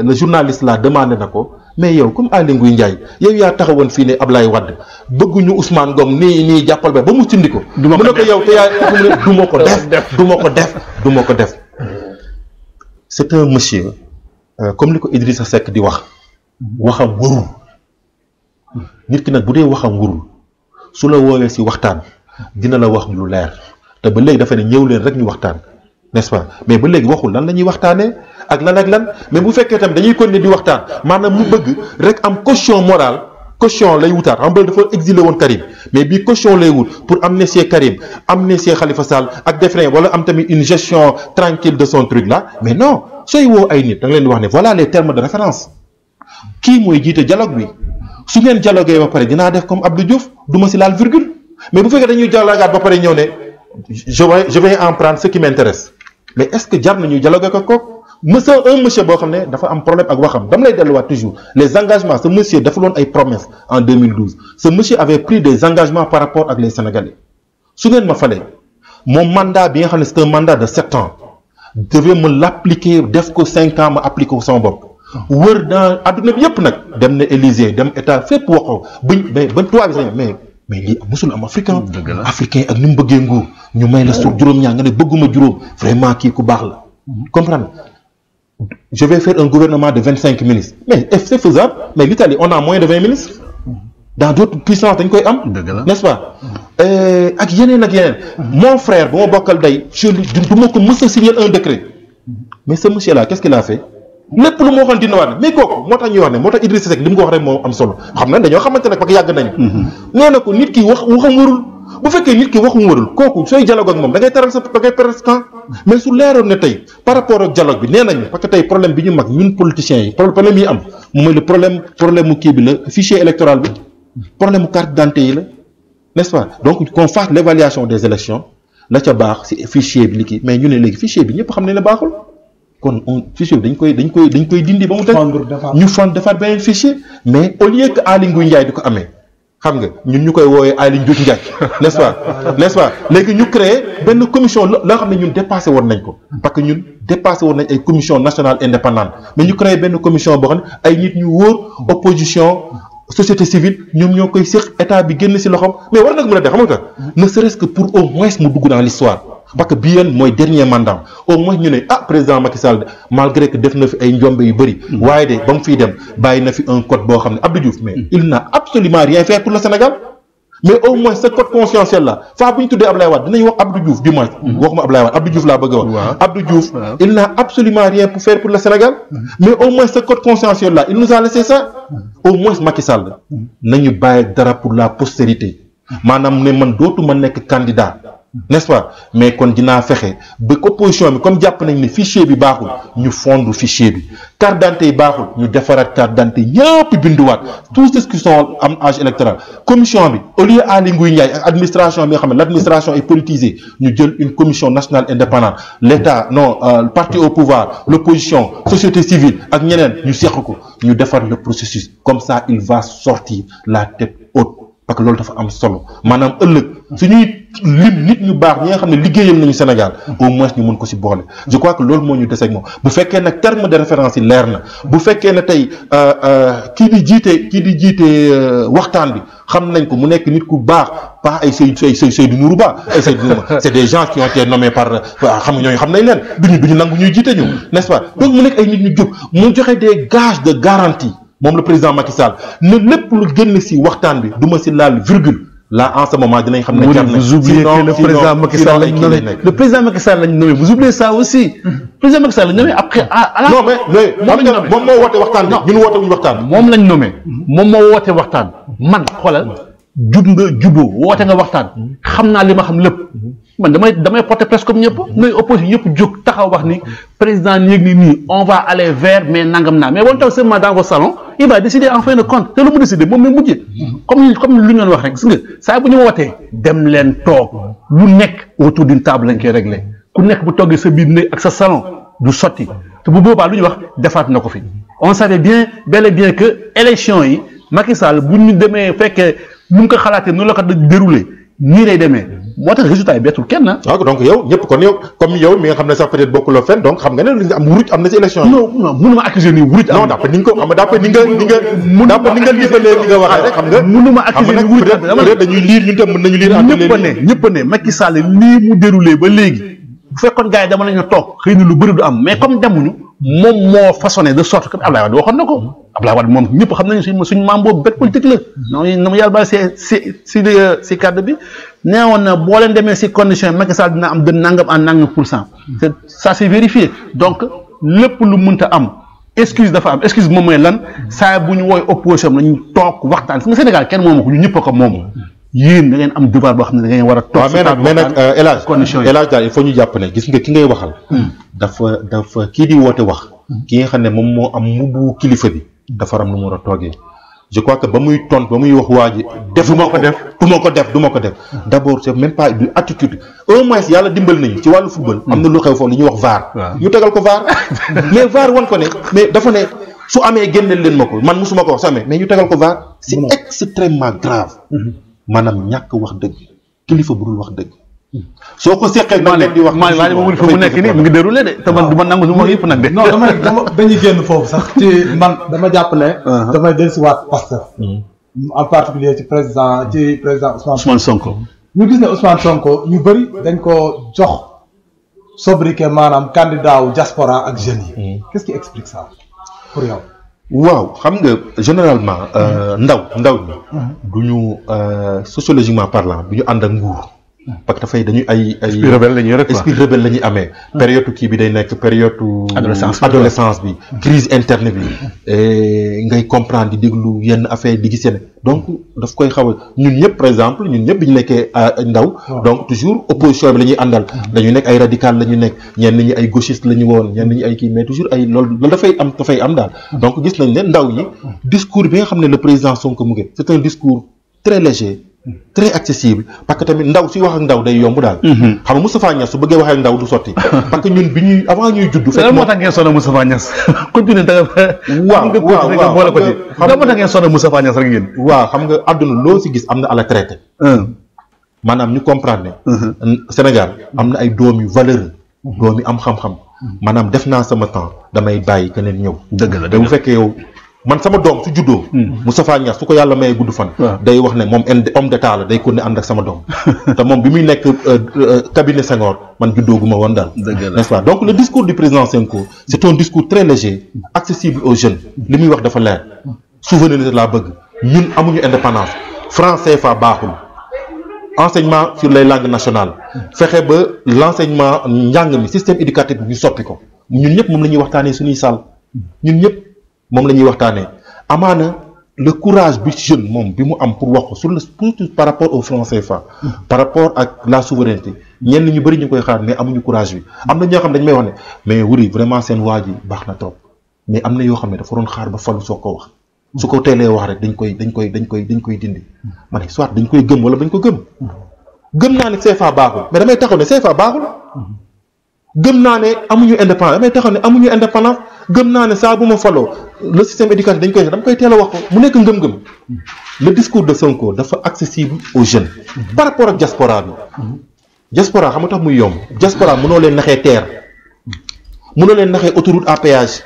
le journaliste la demandé na ko mais yow comme Aly Ngouille Ndiaye yow yaa taxawoon fii ne Ablaye Wade bëgguñu Ousmane Ngom nii jàppal ba mu sindi ko mu ne ko yow te yaa du ma ko def c'est un monsieur comme li ko Idrissa Seck di waxam warul nit ki nag bu dee waxam warul su la woowee si waxtaan dina la wax lu leer te ba léegi dafa ne ñëw leen rek ñu waxtaan n'est-ce pas mais ba léegi waxul lan la ñuy waxtaanee ak lan mais bu fekkee tamit dañuy continuer di waxtaan maanaam mu bëgg rek am caution morale caution lay wutaat xam nga dafa exilé woon Karim mais bii caution lay wut pour amnistier Karim amnistier Khalifa Sall ak defre wala am tamit une gestion tranquille de son truc là mais non sooy woo ay nit da nga leen di wax ne voilà les termes de référence kii mooy jiite dialogue bi su ngeen dialogué ba pare dinaa def comme Abdou Diouf du ma si laal virgule mais bu fekkee dañuy dialogaat ba pare ñëw ne je vais en prendre ce qui m'intéresse mais est-ce que jar nañu dialogué ko kooku monsieur boo xam ne dafa am problème ak waxam dama lay delluwaat toujours les engagements ce monsieur dafa loon ay promesses en 2012 ce monsieur avait pris des engagements par rapport ak les Sénégalais su ngeen ma falee mon mandat bi nga xam ne c'est un mandat de 7 ans devait me l'appliquer def ko 5 ans ma appliquer ko sama bopp wër dans adduna bi yëpp nag dem na Élysée dem état fépp waxoo buñ mais ban tubaab bi sax mais lii musul am africain ak ni mu bëggee nguur ñu may la sur juróom-ñaar nga ne bëgguma juróom vraiment kii ku baax la comprendre je vais faire un gouvernement de 25 ministres mais c'est faisable mais l'Italie on a moins de 20 ministres dans d'autres puissances dañ koy am n'est-ce pas ak yeneen mon frère bu ma bokkal day je du ma ko mës a signer un décret mais ce monsieur là qu'est-ce qu'il a fait lépp lu ma waxoon dina waat mais kooku moo tax ñuy wax ne moo tax Idrissa Seck li mu ko wax rek moo am solo xam na dañoo xamante ne parce que yàgg nañu nee na ko nit ki waxam warul bu fekkee nit ki waxum warul kooku sooy dialogue ak moom da ngay teral sa da ngay perdre sa temps mais su leeroon ne tey par rapport ak dialogue bi nee nañu parce que tey problème bi ñu mag ñun politiciens yi problème yi am mooy le problème mu kii bi la fichier électoral bi problème mu carte d'identité yi la n'est-ce pas donc qu'on fasse l'évaluation des élections la ca baax ci fichier bi li kii mais ñu ne léegi fichier bi ñëpp xam ne la baaxul kon fichier bi dañ koy dindi ba mu teg ñu defaat beneen fichier mais au lieu que Aly Ngouille Ndiaye di ko amee xam nga ñun ñu koy woowee Aly Ndiouth Ndiaye n'est-ce pas léegi ñu créé benn commission la xam ne ñun dépassé woon nañ ko parce que ñun dépassé woon nañ ay commission nationale indépendante mais ñu créé benn commission boo xam ne ay nit ñu wóor opposition société civile ñoom ñoo koy séq état bi génn ci loxoom mais war nag mën a def xam nga ne serait-ce que pour au moins mu dugg dans l'histoire parce que bii mooy dernier mandat au moins ñu ne président Macky Sall malgré que def na fi ay njombe yu bëri waaye de ba mu fiy dem bàyyi na fi un code boo xam ne Abdou Diouf mais il n'a absolument rien fait pour le Sénégal mais au moins ce code conscientiel là saa bu ñu tuddee Ablaye Wade dinañ wax Abdou Diouf du moins waxuma Ablaye Wade Abdou Diouf laa bëgg a wax Abdou Diouf il n'a absolument rien pour faire pour le Sénégal mais au moins ce code conscientiel là il nous a laissé ça au moins Macky Sall nañu bàyyi dara pour la postérité maanaam ne man dootuma nekk candidat n'est-ce pas mais kon dinaa fexe ba opposition bi comme jàpp nañ ne fichier bi baaxul ñu fondu fichier bi carte d'identité yi baaxul ñu defaraat carte d'identité ñëpp binduwaat tous ceux qui sont am âge électoral commission bi au lieu Aly Ngouille Ndiaye ak administration bi nga xam ne l'administration est politisée ñu jël une commission nationale indépendante l'État non parti au pouvoir l'opposition société civile ak ñeneen ñu seq ko ñu defar le processus comme ça il va sortir la tête haute parce que loolu dafa am solo maanaam ëllëg suñuy lim nit ñu baax ñi nga xam ne liggéeyal nañu Sénégal au moins ñu mën ko ci boole je crois que loolu moo ñu dese ak moom bu fekkee nag terme de référence yi leer na bu fekkee ne tey kii di jiite waxtaan bi xam nañ ko mu nekk nit ku baax pas ay Seydou Nourou Ba ay Seydou Nourou Ba c'est des gens qui ont été nommés par xam nga ñooñu xam nañ leen duñu nangu ñuy jiite ñu n'est-ce pas donc mu nekk ay nit ñu jub mu joxe des gages de garantie moom le président Macky Sall ne lépp lu génn ci waxtaan bi du ma ci laal virgule là en ce moment dinañ xam ne jar na vous oubliez que le président Macky Sall lañ nommé le président Macky Sall lañ nommé vous oubliez ça aussi président Macky Sall lañ nommé après non mais moom moo woote waxtaan bi ñun woote wuñu waxtaan moom lañ nommé moom moo woote waxtaan man xoolal jub nga juboo woote nga waxtaan xam naa li ma xam lépp man damay porter presque comme ñëpp ngay opposition ñëpp jóg taxaw wax ni président yéeg ni nii on va aller vers mais nangam naa mais won taw seulement dans vos salons il va décider en fin de compte te lu mu décider moom la mujjee comme lu ñu doon wax rek gis nga saa bu ñu wootee dem leen toog lu nekk autour d'une table lañ koy régler ku nekk bu toggee sa biir néeg ak sa salon du sotti te bu boobaa lu ñu wax defaat na ko fi on savait bien bel et bien que élection yi Macky Sall bu ñu demee fekkee nu mu ko xalaatee noonu la ko déroulé nii lay demee moo tax résultat yi bettul kenn ah. waaw donc yow ñëpp kon yow comme yow mi nga xam ne sax peut-être bokkuloo fenn donc xam nga ne lu nga am wuruj am na ci élection yi. non mënuma accuser ni wuruj am. non d'après ni nga ko xam d'après ni nga lisalee li nga waxee rek xam nga. mënuma accuser ni wuruj am peut-être dañuy lire ñun tam mën nañu lire. ñëpp ne Macky Sall lii mu déroulé ba léegi bu fekkoon gars yi dama nañu toog xëy na lu bëri du am mais comme demuñu moom moo façonné de sorte que Abdoulaye Wade waxoon na ko Abdoulaye Wade moom ñëpp xam nañu suñu maam boobu bête politique la non na ma yàlla baal si cadre bi nee woon na boo leen demee si condition yi Macky Sall dina am de nangam à nangam %. Ça c'est vérifié donc lépp lu mënta am excuse dafa am excuse moom mooy lan saa bu ñu woowee opposition nañu toog waxtaan si nga Sénégal kenn moomu ko ñu ñëpp a ko moom yéen da ngeen am devoir boo xam ne da ngeen war a toog. mais nag El Hadj daal il faut ñu jàpp ne gis nga ki ngay waxal. dafa kii di woote wax. ki nga xam ne moom moo am mubbu kilifa bi. dafa am lu mu war a toogee. je crois que ba muy wax waa ji. du ma ko def. d'abord c'est même pas du attitude au moins yàlla dimbal nañu ci wàllu football. am na lu xew foofu li ñuy wax VAR. ñu tegal ko VAR. mais VAR wan ko ne mais dafa ne su amee génneel leen ma ko man musuma ko wax su amee mais ñu tegal ko VAR. c'est extrêmement grave. maanaam ñàkk wax dëgg kilifa bu dul wax dëgg. soo ko seqee nag leen di wax. maa ngi fa mu nekk nii mu ngi déroulé de te man du ma nangu su ma yëpp nag de. non dañuy génn foofu sax ci man dama jàpp ne. damay dellusiwaat Pastef. en particulier ci président Ousmane Sonko. ñu gis ne Ousmane Sonko ñu bëri dañ ko jox sobriquet maanaam candidat wu diaspora ak jeunes yi. qu'est-ce qui explique ça pour yow. waaw xam nga généralement ndaw ñi duñu sociologiquement parlant duñu ànd ak nguur parce que dafay dañuy ay esprit rebelle la ñuy rek esprit rebelle la ñuy amee période kii bi day nekk période adolescence bi crise interne bi ngay comprendre di déglu yenn affaire di gis yenn donc daf koy xaw a ñun ñëpp par exemple ñun ñëpp bi ñu nekkee ndaw donc toujours opposition bi la ñuy àndal dañuy nekk ay radical la ñu nekk ñenn ñi ay gauchiste la ñu woon ñenn ñi ay kii mais toujours ay loolu dafay am daal donc gis nañ ne ndaw ñi discours bi nga xam ne le président Sonko mu ngi c'est un discours très léger très accessible parce que tamit ndaw si wax ak ndaw day yomb daal. xam nga Moustapha Niasse su bëggee wax ak ndaw du sotti. parce que ñun bi ñuy avant ñuy judd. fekk moo tax ngeen sonal Moustapha Niasse. continue da nga. waaw boole ko ci. xam moo tax ngeen sonal Moustapha Niasse rek ngeen. waaw xam nga àdduna loo si gis am na à la traité. maanaam ñu comprendre ne. Sénégal am na ay doom yu valeureux. doom yu am xam-xam. maanaam def naa sama temps damay bàyyi keneen ñëw. dëgg la bu fekkee yow. man sama doom su juddoo. Moustapha Niasse su ko yàlla mayee gudd fan. day wax ne moom homme d'état la day ko ne ànd ak sama doom. te moom bi muy nekk cabinet Senghor man juddoo gu ma woon daal. n'est-ce pas donc le discours du président Sonko c'est un discours très léger accessible aux jeunes li muy wax dafa leer souveraineté laa bëgg ñun amuñu indépendance franc CFA baaxul enseignement sur les langues nationales fexe ba l'enseignement njàng mi système éducatif bi ñu soppi ko ñun ñëpp moom la ñuy waxtaanee suñuy salle ñun ñëpp. moom la ñuy waxtaanee amaana le courage bi jeune moom bi mu am pour wax ko sur le par rapport au franc CFA par rapport ak la souveraineté ñenn ñu bëri ñu koy xaar mais amuñu courage bi am na ñoo xam ne dañu may wax ne mais wuri vraiment seen waa ji baax na trop mais am na yoo xam ne dafa doon xaar ba falu soo ko wax su ko teelee wax rek dañ koy dindi ma ne soit dañ koy gëm wala bañ ko gëm naa ne CFA baaxul mais damay taxaw ne CFA baaxul gëm naa ne amuñu indépendance damay taxaw ne amuñu indépendance gëm naa ne saa bu ma faloo le système éducatif dañ koy dama koy teel a wax ko mu nekk ngëm-ngëm le discours de Sonko dafa accessible aux jeunes par rapport ak diaspora bi diaspora xam nga tax muy yomb diaspora mënoo leen naxee terre mënoo leen naxee autoroute à péage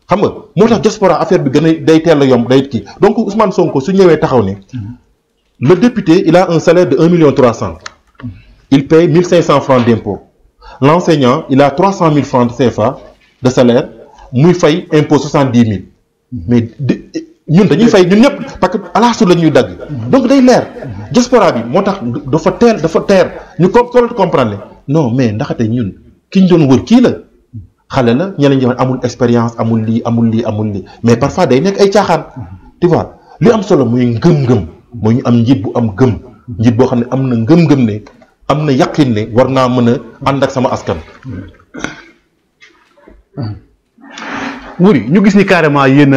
xam nga moo tax diaspora affaire bi gën a day teel a yomb day kii donc Ousmane Sonko su ñëwee taxaw ne le député il a un salaire de 1,3 million il paye 1 500 francs d'impôt l'enseignant il a 300 000 francs de CFA de salaire muy fay impôt 70 000 mais ñun dañuy fay ñun ñëpp parce que à la suite la ñuy dagg donc day leer diaspora bi moo tax dafa teer ñu solo comprendre ne non mais ndaxate ñun ki ñu doon wër kii la xale la ñeneen ñi amul expérience amul lii mais parfois day nekk ay caaxaan tu vois li am solo muy ngëm-ngëm mooy ñu am njiit bu am gëm njiit boo xam ne am na ngëm-ngëm ne am na yaqin ne war naa mën a ànd ak sama askan. Wuri ñu gis ni carrément yéen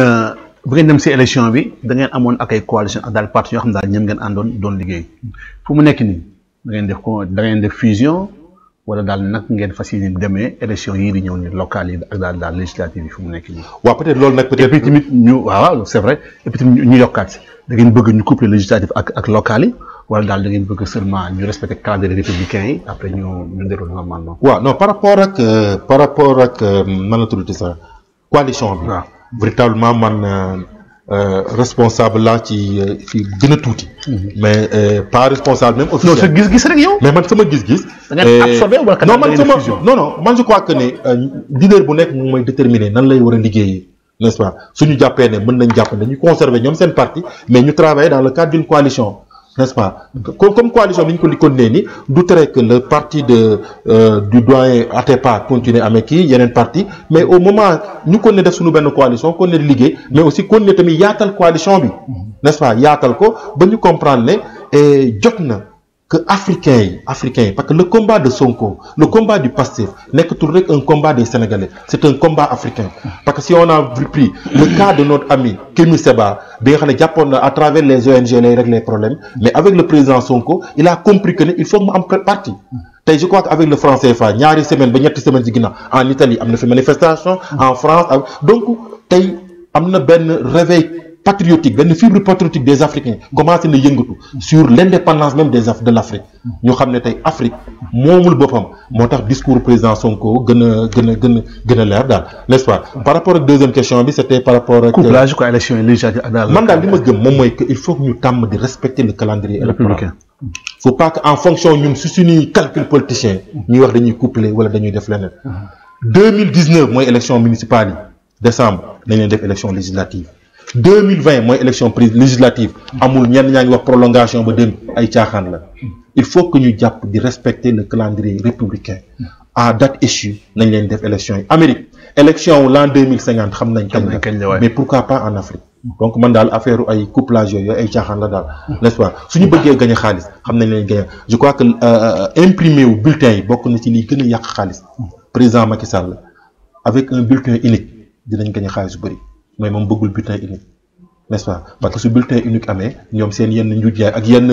bu ngeen dem ci élection bi da ngeen amoon ak ay coalition ak daal parti yoo xam daal ñoom ngeen àndoon doon liggéey fu mu nekk nii da ngeen def fusion wala daal nag ngeen fas yéene demee élection yii di ñëw ni locales yi ak daal législative yi fu mu nekk nii. waaw peut-être loolu nag peut-être. et puis tamit ñu waaw c'est vrai et puis tamit ñu yokkaat si da ngeen bëgg ñu coupler législative ak locales yi wala daal da ngeen bëgg seulement ñu respecter calendrier républicain yi après ñu déroule normalement. waaw non par rapport ak man la tuddati sax coalition bi. waaw véritablement man responsable laa ci fi gën a tuuti. mais pas responsable même officiel. non sa gis-gis rek yow. mais man sama gis-gis. da ngeen absorbé wala non man sama non man je crois que ne leader bu nekk moom mooy déterminer nan lay war a liggéeyee n'est-ce pas suñu jàppee ne mën nañ jàpp ne ñu conserver ñoom seen parti mais ñu travailler dans le cadre d'une coalition. n'est-ce pas comme coalition bi ñu ko li continuer ni du tere que le parti du doyen Atepa continuer amee kii yeneen parti mais au moment ñu kon ne def suñu benn coalition kon ne liggéey mais aussi kon ne tamit yaatal coalition bi n'est-ce pas yaatal ko ba ñu comprendre ne jot na que africains yi parce que le combat de Sonko le combat du Pastef nekkatul rek un combat des Sénégalais c'est un combat africain parce que si on a pris le cas de notre ami Kémi Séba bi nga xam ne jàppoon na à travers les ONG lay régler les problèmes mais avec le président Sonko il a compris que ne il faut mu am parti tey je crois que avec le franc CFA ñaari semaine ba ñetti semaines ci ginnaaw en Italie am na fi manifestation en France donc tey am na benn réveil patriotique benn fibre patriotique des Africains commencé na yëngatu sur l'indépendance même de l'Afrique ñu xam ne tey Afrique moomul boppam moo tax discours président Sonko gën a leer daal n'est-ce pas par rapport ak deuxième question bi c'était par rapport ak couplage quoi élection législative man daal li ma gëm moom mooy que il faut que ñu tàmm di respecter le calendrier républicain. Faut pas que en fonction ñun su suñuy calcul politicien ñuy wax dañuy coupler wala dañuy def leneen 2019 mooy élection municipale yi décembre nañ leen def élection législative 2020 mooy élection législative amul ñenn ñaa ngi wax prolongation ba dem ay caaxaan la il faut que ñu jàpp di respecter le calendrier républicain à date échue nañ leen def élection yi Amérique élection l'an 2050 xam nañ kañ la mais pourquoi pas en Afrique donc man daal affaire ay couplage yooyu ay caaxaan la daal n'est-ce pas suñu bëggee gagner xaalis xam nañ leen gagner je crois que imprimer wu bulletin yi bokk na ci liy gën a yàq xaalis président Macky Sall avec un bulletin unique dinañ gagner xaalis bu bëri mais moom bëggul bulletin unique n'est-ce pas parce que su bulletin unique amee ñoom seen yenn njuuj jaay ak yenn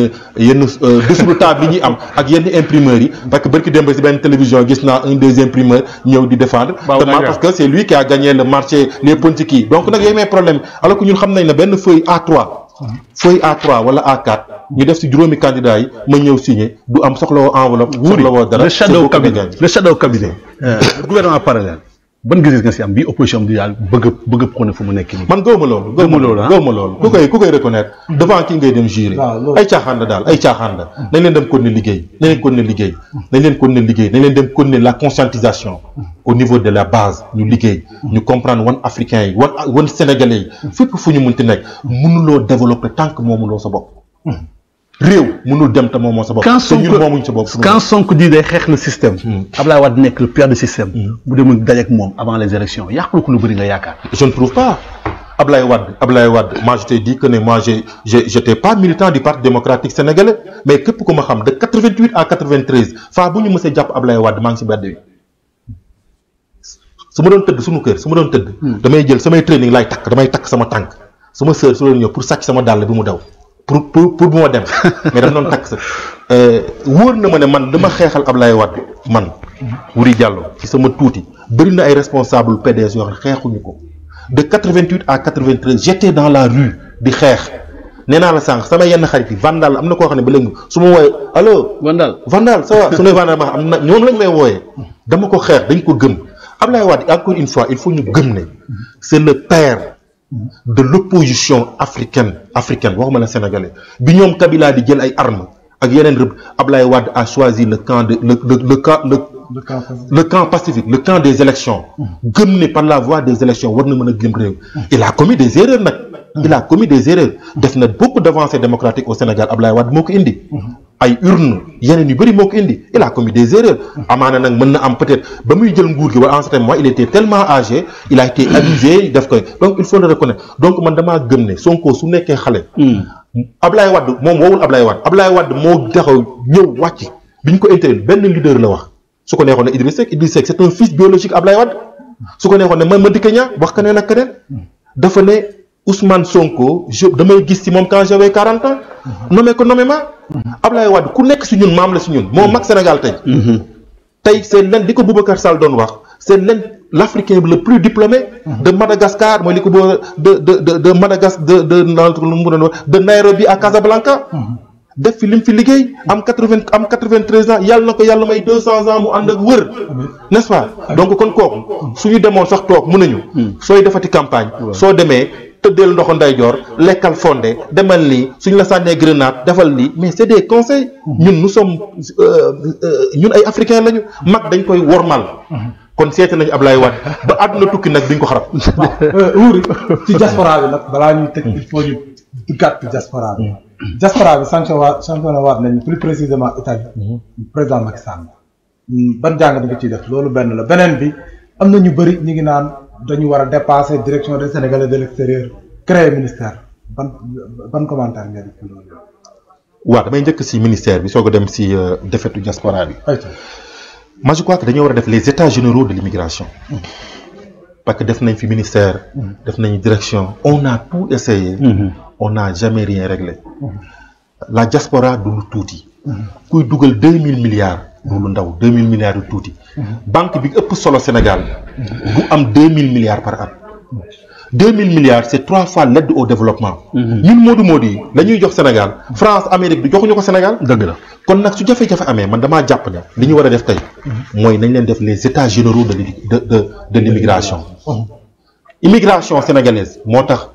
dessous de table yi ñuy am ak yenn imprimeurs yi parce que barki démb ci benn télévision gis naa un des imprimeurs ñëw di défendre parce que c'est lui qui a gagné le marché les Pontikis donc nag yooyu may problème alors que ñun xam nañ ne benn feuille A3 wala A4 ñu def ci juróomi candidats yi ma ñëw signé du am soxlawoo enveloppe soxlawoo dara le shadow cabinet le gouvernement parallèle ban gis nga si am bi opposition bi daal bëgg a prôné fu mu nekk nii. man gëwuma loolu ku koy reconnaître devant kii ngay dem jurer ay caaxaan la daal ay caaxaan la nañ leen dem continuer liggéey nañ leen dem continuer la conscientisation au niveau de la base ñu liggéey ñu comprendre wan africains yi wan sénégalais yi fépp fu ñu munti nekk mënuloo développer tant que moomuloo sa bopp réew mënul dem te moomoo sa bopp. te ñun moomuñ sa bopp. quand Sonko di day xeex le système. Abdoulaye Wade nekk le père du système. bu demee dajeek moom avant les élections yàqul ko lu bëri nga yaakaar. je ne trouve pas Abdoulaye Wade moi je t'ai dit que ne moi j'étais pas militant du Parti démocratique sénégalais mais képp ku ma xam de 88 à 93 fois bu ñu mësee jàpp Abdoulaye Wade maa ngi ci mbedd bi su ma doon tëdd suñu kër su ma doon tëdd. damay jël samay training laay takk damay takk sama tànk sama sœur su doon ñëw pour sàcc sama dàll bi mu daw. pour bu ma dem mais dama doon takk sa wóor na ma ne man dama xeexal Ablaye Wade man Wuri Diallo ci sama tuuti bëri na ay responsable PDS yoo xam ne xeexuñu ko de 88 à 93 j'étais dans la rue di xeex nee naa la sànq sama yenn xarit yi Vandal am na koo xam ne ba léegi su ma wooyee allo Vandal ça va su ne Vandal ma am na ñoom lañ may wooyee dama ko xeex dañ ko gëm Ablaye Wade encore une fois il faut ñu gëm ne c'est le père de l'opposition africaine waxuma la sénégalais bi ñoom Kabila di jël ay armes ak yeneen rëbb Ablaye Wade a choisi le camp pacifique le camp des élections gëm ne par la voie des élections war na mën a gëm réew il a commis des erreurs nag def na beaucoup d'avancées démocratiques au Sénégal Ablaye Wade moo ko indi ay urne yeneen yu bëri moo ko indi il a commis des erreurs amaana nag mën na am peut-être ba muy jël nguur gi wala en certain moment il était tellement âgé il a été abusé def koy donc il faut le reconnaître donc man damaa gëm ne Sonko su nekkee xale Ablaye Wade moom woowul Ablaye Wade moo taxaw ñëw wàcc bi ñu ko interview benn leader la wax su ko neexoon ne Idriss Seck c'est un fils biologique Ablaye Wade su ko neexoon ne Madické Niang wax keneen ak keneen dafa ne Ousmane Sonko damay gis ci moom quand j'avais 40 ans nommé ko nommément Ablaye Wade ku nekk ci ñun maam la ci ñun moo mag Sénégal tey c'est len di ko Boubacar Sall doon wax c'est l'Africain le plus diplômé de Madagascar mooy li ko de Madagascar de Nairobi à Casablanca def fi lim fi liggéey am 93 ans yàlla na ko yàlla may 200 ans mu ànd ak wër n'est-ce pas donc kon kooku suñu demoon sax toog mën nañu sooy defati campagne soo demee tëddeel ndoxu ndeyjoor lekkal fondé demal lii suñ la sànnee grenade defal lii mais c'est des conseils ñun ñun ay africains lañu mag dañ koy wormal kon seeti nañu Ablaye Wade ba àdduna tukki nag duñ ko xarab Wuri ci diaspora bi nag balaa ñuy tëj il faut ñu duggaat ci diaspora bi sanctionné waat nañu plus précisément Italie président Macky Sall ban jàngat nga ciy def loolu benn la beneen bi am na ñu bëri ñu ngi naan dañu war a dépasser direction des Sénégalais de l'extérieur créer ministère ban commentaire nga def ci loolu. waaw damay njëkk ci ministère bi soog a dem ci défaitu diaspora bi. moi je crois que dañoo war a def les états généraux de l'immigration. parce que def nañ fi ministère. def nañ direction on a tout essayé. on n'a jamais rien réglé. la diaspora du lu tuuti. kuy dugal 2000 milliards. du lu ndaw 2000 milliards yu tuuti. banque bi ëpp solo Sénégal. du am 2000 milliards par at. 2000 milliards c'est 3 fois l'aide au développement. ñun moodu yi la ñuy jox Sénégal France Amérique du joxuñu ko Sénégal. dëgg la kon nag su jafe-jafe amee man damaa jàpp ne li ñu war a def tey mooy nañ leen def les états généraux de l'immigration. immigration sénégalaise moo tax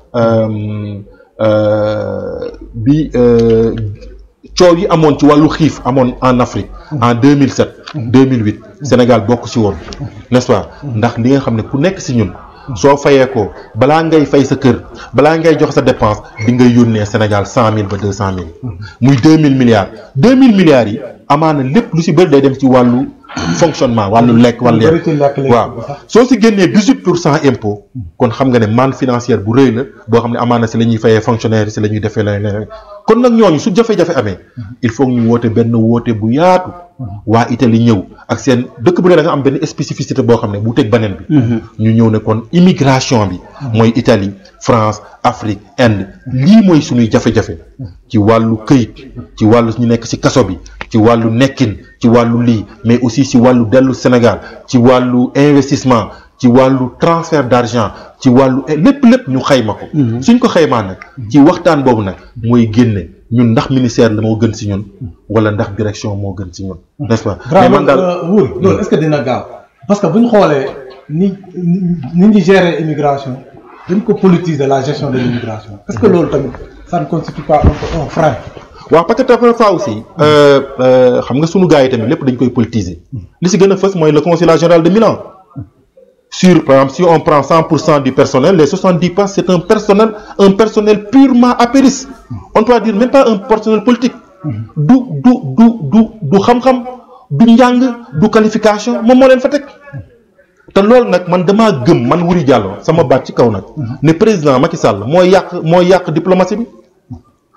bi coow yi amoon ci wàllu xiif amoon en Afrique en 2007 2008 Sénégal bokk ci woon n'est-ce pas ndax li nga xam ne ku nekk ci ñun soo fayee ko balaa ngay fay sa kër balaa ngay jox sa dépense di ngay yónnee Sénégal 100 000 ba 200 000 muy 2000 milliards 2000 milliards yi amaana lépp lu ci bëri day dem ci wàllu fonctionnement wàllu lekk wàllu waaw soo ci génnee 18% impôt kon xam nga ne manne financière bu rëy la boo xam ne amaana ci la ñuy fayee fonctionnaire ci la ñuy defee leneen kon nag ñooñu su jafe-jafe amee il faut ñu woote benn woote bu yaatu waa Italie ñëw ak seen dëkk bu ne da nga am benn spécificité boo xam ne bu teg beneen bi ñu ñëw ne kon immigration bi mooy Italie France Afrique Inde lii mooy suñuy jafe-jafe ci wàllu këyit ci wàllu ñu nekk ci kaso bi ci wàllu nekkin ci wàllu lii mais aussi ci wàllu dellu Sénégal ci wàllu investissement ci wàllu transfert d'argent ci wàllu lépp ñu xayma ko suñ ko xaymaa nag ci waxtaan boobu nag mooy génne ñun ndax ministère la moo gën ci ñun wala ndax direction moo gën ci ñun n'est-ce pas mais man daal wóor loolu est-ce que dina gaaw parce que bu ñu xoolee ni ñu gérer immigration dañ ko politiser la gestion de l'immigration est-ce que loolu tamit ça ne constitue pas un frein. waaw parce que parfois aussi xam nga sunu gars yi tamit lépp dañ koy politiser li ci gën a fës mooy le consulat général de Milan sur par exemple si on prend 100% du personnel les 70% c'est un personnel purement apériste on peut dire même pas un personnel politique du xam-xam du njàng du qualification moom moo leen fa teg te loolu nag man damaa gëm man Wuri Diallo sama baat ci kaw nag ne président Macky Sall mooy yàq diplomatie bi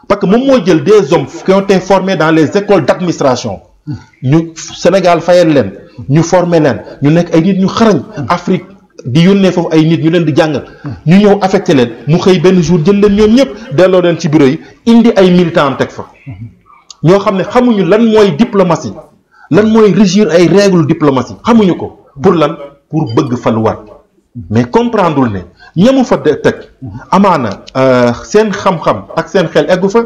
parce que moom moo jël des hommes qui ont été formés dans les écoles d'administration ñu Sénégal fayal leen ñu former leen ñu nekk ay nit ñu xarañ Afrique di yónnee foofu ay nit ñu leen di jàngal ñu ñëw affecté leen mu xëy benn jour jël leen ñoom ñëpp delloo leen ci bureau yi indi ay militants am teg fa ñoo xam ne xamuñu lan mooy diplomatie lan mooy régir ay règles diplomatie xamuñu ko pour lan pour bëgg faluwaat mais comprendrewul ne ñamu fa teg amaana seen xam-xam ak seen xel eggu fa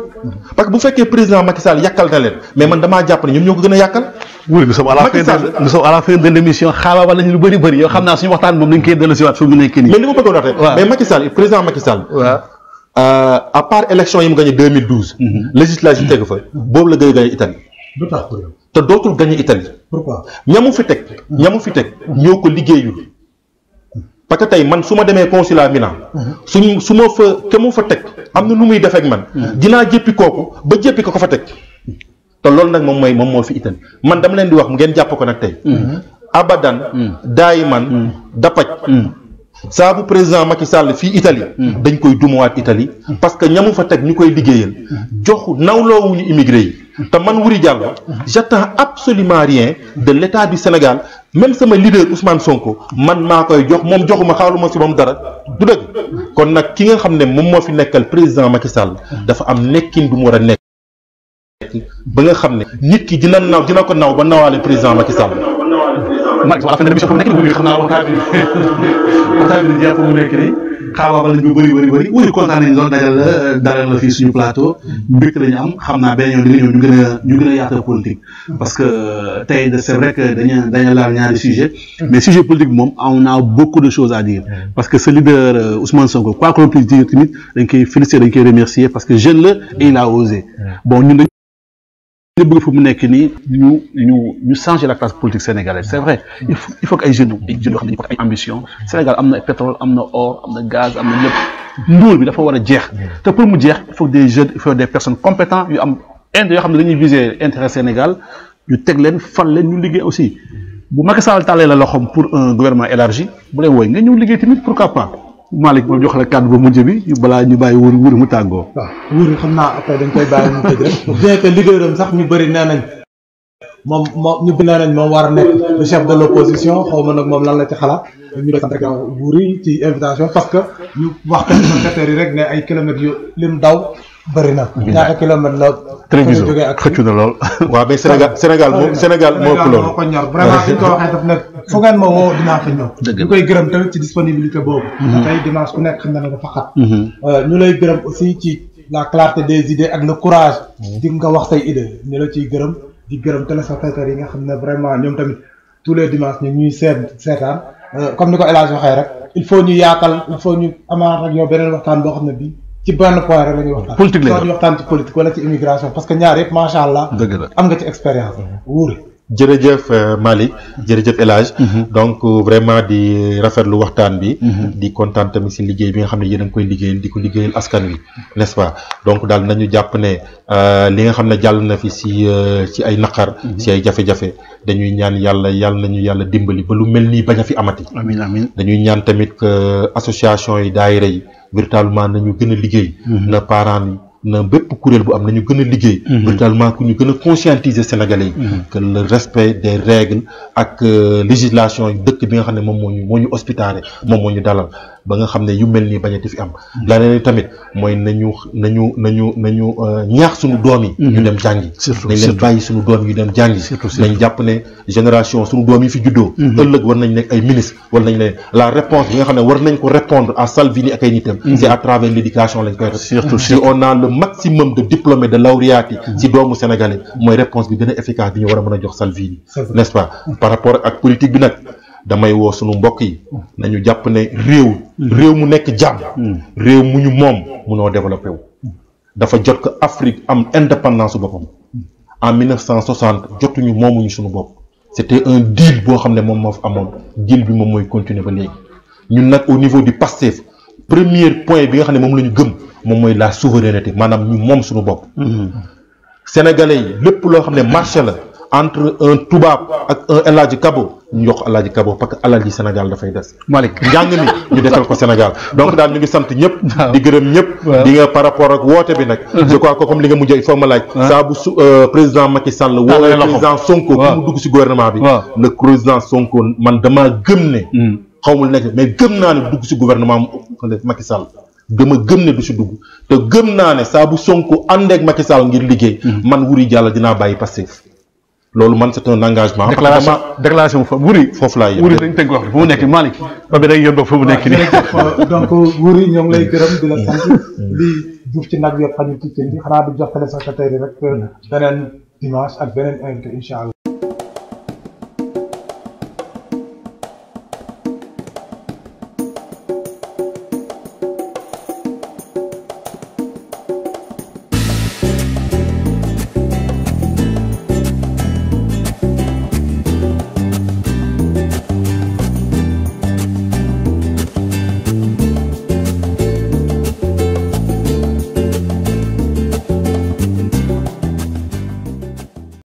parce que bu fekkee président Macky Sall yàkkal na leen mais man damaa jàpp ne ñoom ñoo ko gën a yàkkal. oui nous sommes à la fin de l'émission xaaral wala ñu lu bëri yow xam naa suñu waxtaan moom dañ koy dellusiwaat fu mu nekk nii. mais li ma bëggoon wax rek. mais Macky Sall président Macky Sall. waaw à part élection yi mu gagné 2012. législative tegu fa boobu la gën a gagné Italie. lu tax pour yow. te dootul gagné Italie. pourquoi ñamu fi teg ñoo ko liggéeyul. parce que tey man su ma demee consulat Milan su ma fa ke mu fa teg am na nu muy defee ak man dinaa jéppi kooku ba jéppi ko fa teg te loolu nag moom moo fi Italie man dama leen di wax ngeen jàpp ko nag tey abadan daayiman dapaj saa bu président Macky Sall fii Italie dañ koy dumuwaat Italie parce que ñamu fa teg ñu koy liggéeyal jox nawloowuñu immigré yi te man Wuri Diallo j'attends absolument rien de l'État du Sénégal même sama leader Ousmane Sonko man maa koy jox moom joxuma xaaluma ci moom dara du dëgg kon nag ki nga xam ne moom moo fi nekkal président Macky Sall dafa am nekkin bu mu war a nekk ba nga xam ne nit ki dina ko naw ba nawaale président Macky Sall. Malick wala fin de l'émission fu mu nekk nii xam naa waxtaan bi jeex fu mu nekk nii xaabaabal nañ ko bëri wuyu kontaan nañ loolu dalal la fii suñu plateau mbégte lañu am xam naa benn yoon di nga ñëw ñu gën a yaatal politique parce que tey c'est vrai que dañu laal ñaari sujet mais sujet politique bi moom on a beaucoup de choses à dire parce que ce leader Ousmane Sonko quoi que l'on puisse dire tamit dañ koy féliciter dañ koy remercier parce que jeune la et il a osé bon ñun ñu bëgg fu mu nekk nii ñu changer la classe politique sénégalaise c'est vrai il faut que ay jeunes yoo xam ne dañu ko ay ambition Sénégal am na pétrole am na or am na gaz am na lépp ndóol bi dafa war a jeex te pour mu jeex il faut des jeunes il faut des personnes compétentes yu am yoo xam ne dañuy viser intérêt Sénégal ñu teg leen fal leen ñu liggéey aussi bu Macky Sall tàllee la loxoom pour un gouvernement élargi bu leen wooy nga ñëw liggéey tamit pourquoi pas Malick moom jox la kàddu ba mujj bi balaa ñu bàyyi wóor mu tàggoo. waaw wóor xam naa après dañ koy bàyyi mu tëj rek bien que liggéeyam sax ñu bëri nee nañ moom war a nekk le chef de l'opposition xaw ma nag moom lan la ci xalaat ñu koy sant rek wóor ci invitation parce que ñu wax ko secrétaire yi rek ne ay kilomètres yu lim daw bëri na. ñaata kilomètre la. télévision xëccu na lool. waaw mais Sénégal moo ëpp loolu. moo ko ñor vraiment fi ñu ko waxee daf ne fu ngeen ma woo dinaa fa ñëw. ñu koy gërëm tamit ci disponibilité boobu. tey dimanche ku nekk xam na ne dafa xat. ñu lay gërëm aussi ci la clarté des idées ak le courage. di nga wax say idée ñu la ciy gërëm di gërëm téléspectateurs yi nga xam ne vraiment ñoom tamit tous les dimanches ñu ñuy seetaan comme ni ko El Hadj waxee rek il faut ñu yaatal il faut ñu amaat ak yow beneen waxtaan boo xam ne bii. ci benn point rek la ñuy waxtaan. politique la ñuy waxtaan ci politique wala ci immigration parce que ñaar yëpp macha allah. dëgg la am nga ci expérience. wuure. jërëjëf Malick jërëjëf El Hadj donc vraiment di rafetlu waxtaan bi. di kontaan tamit si liggéey bi nga xam ne yéen a ngi koy liggéeyal di ko liggéeyal askan wi n'est-ce pas donc daal nañu jàpp ne li nga xam ne jàll na fi ci ay naqar. si ay jafe-jafe dañuy ñaan yàlla nañu yàlla dimbali ba lu mel nii bañ a fi amati. amiin amiin dañuy ñaan tamit que association yi daayira yi. véritablement nañu gën a liggéey. na parents yi na bépp kuréel bu am nañu gën a liggéey. véritablement ku ñu gën a conscientiser sénégalais yi. que le respect des règles ak législation yi dëkk bi nga xam ne moom moo ñu hospitalier moom moo ñu dalal ba nga xam ne yu mel nii bañati fi am. leneen tamit mooy nañu ñaax suñu doom yi. ñu dem jàngi. nañ leen bàyyi suñu doom yi ñu dem jàngi. nañ jàpp ne génération suñu doom yi fi juddoo. ëllëg war nañ nekk ay ministre war nañ leen la réponse bi nga xam ne war nañ ko répondre à Salvini ak ay nitam. c'est à travers l'éducation lañ koy def. surtout si on a le maximum de diplômés de lauréats yi. si doomu sénégalais mooy réponse bi gën a efficace bi ñu war a mën a jox Salvini. n'est-ce pas par rapport ak politique bi nag. damay woo sunu mbokk yi nañu jàpp ne réew mu nekk jàmm réew mu ñu moom munoo développé wu dafa jot ko Afrique am indépendance boppam en 1960 jotuñu moomuñu sunu bopp c'était un deal boo xam ne moom moo fa amoon deal bi moom mooy continuer ba léegi ñun nag au niveau du PASTEF premier point bi nga xam ne moom la ñu gëm moom mooy la souveraineté maanaam ñu moom sunu bopp sénégalais yi lépp loo xam ne marché la entre un tubaab ak un El Hadj Kabo ñu jox El Hadj Kabo parce que alal ji Sénégal dafay des. Malick njàng mi ñu defal ko Sénégal donc daal ñu ngi sant ñëpp. di gërëm ñëpp. di nga par rapport ak woote bi nag. je crois que comme li nga mujjee il faut ma laaj. saa bu président Macky Sall woowee président Sonko. pour mu dugg si gouvernement bi. le président Sonko man damaa gëm ne. xaw ma lu nekk mais gëm naa ne dugg si gouvernement Macky Sall. dama gëm ne du si dugg te gëm naa ne saa bu Sonko àndeek Macky Sall ngir liggéey. man Wuri Diallo dinaa bàyyi Pastef. loolu man c'est un engagement. déclaration fa Wuri. foofu laay Wuri dañ tënk wax fu mu nekk Malick. ba bi day yóbbu fu mu nekk nii. donc Wuri ñoo ngi lay gërëm di la sant di duuf ci nag yëpp xajul ci cin bi xanaa di jox téléspectateurs yi rek beneen dimanche ak beneen invité incha allah.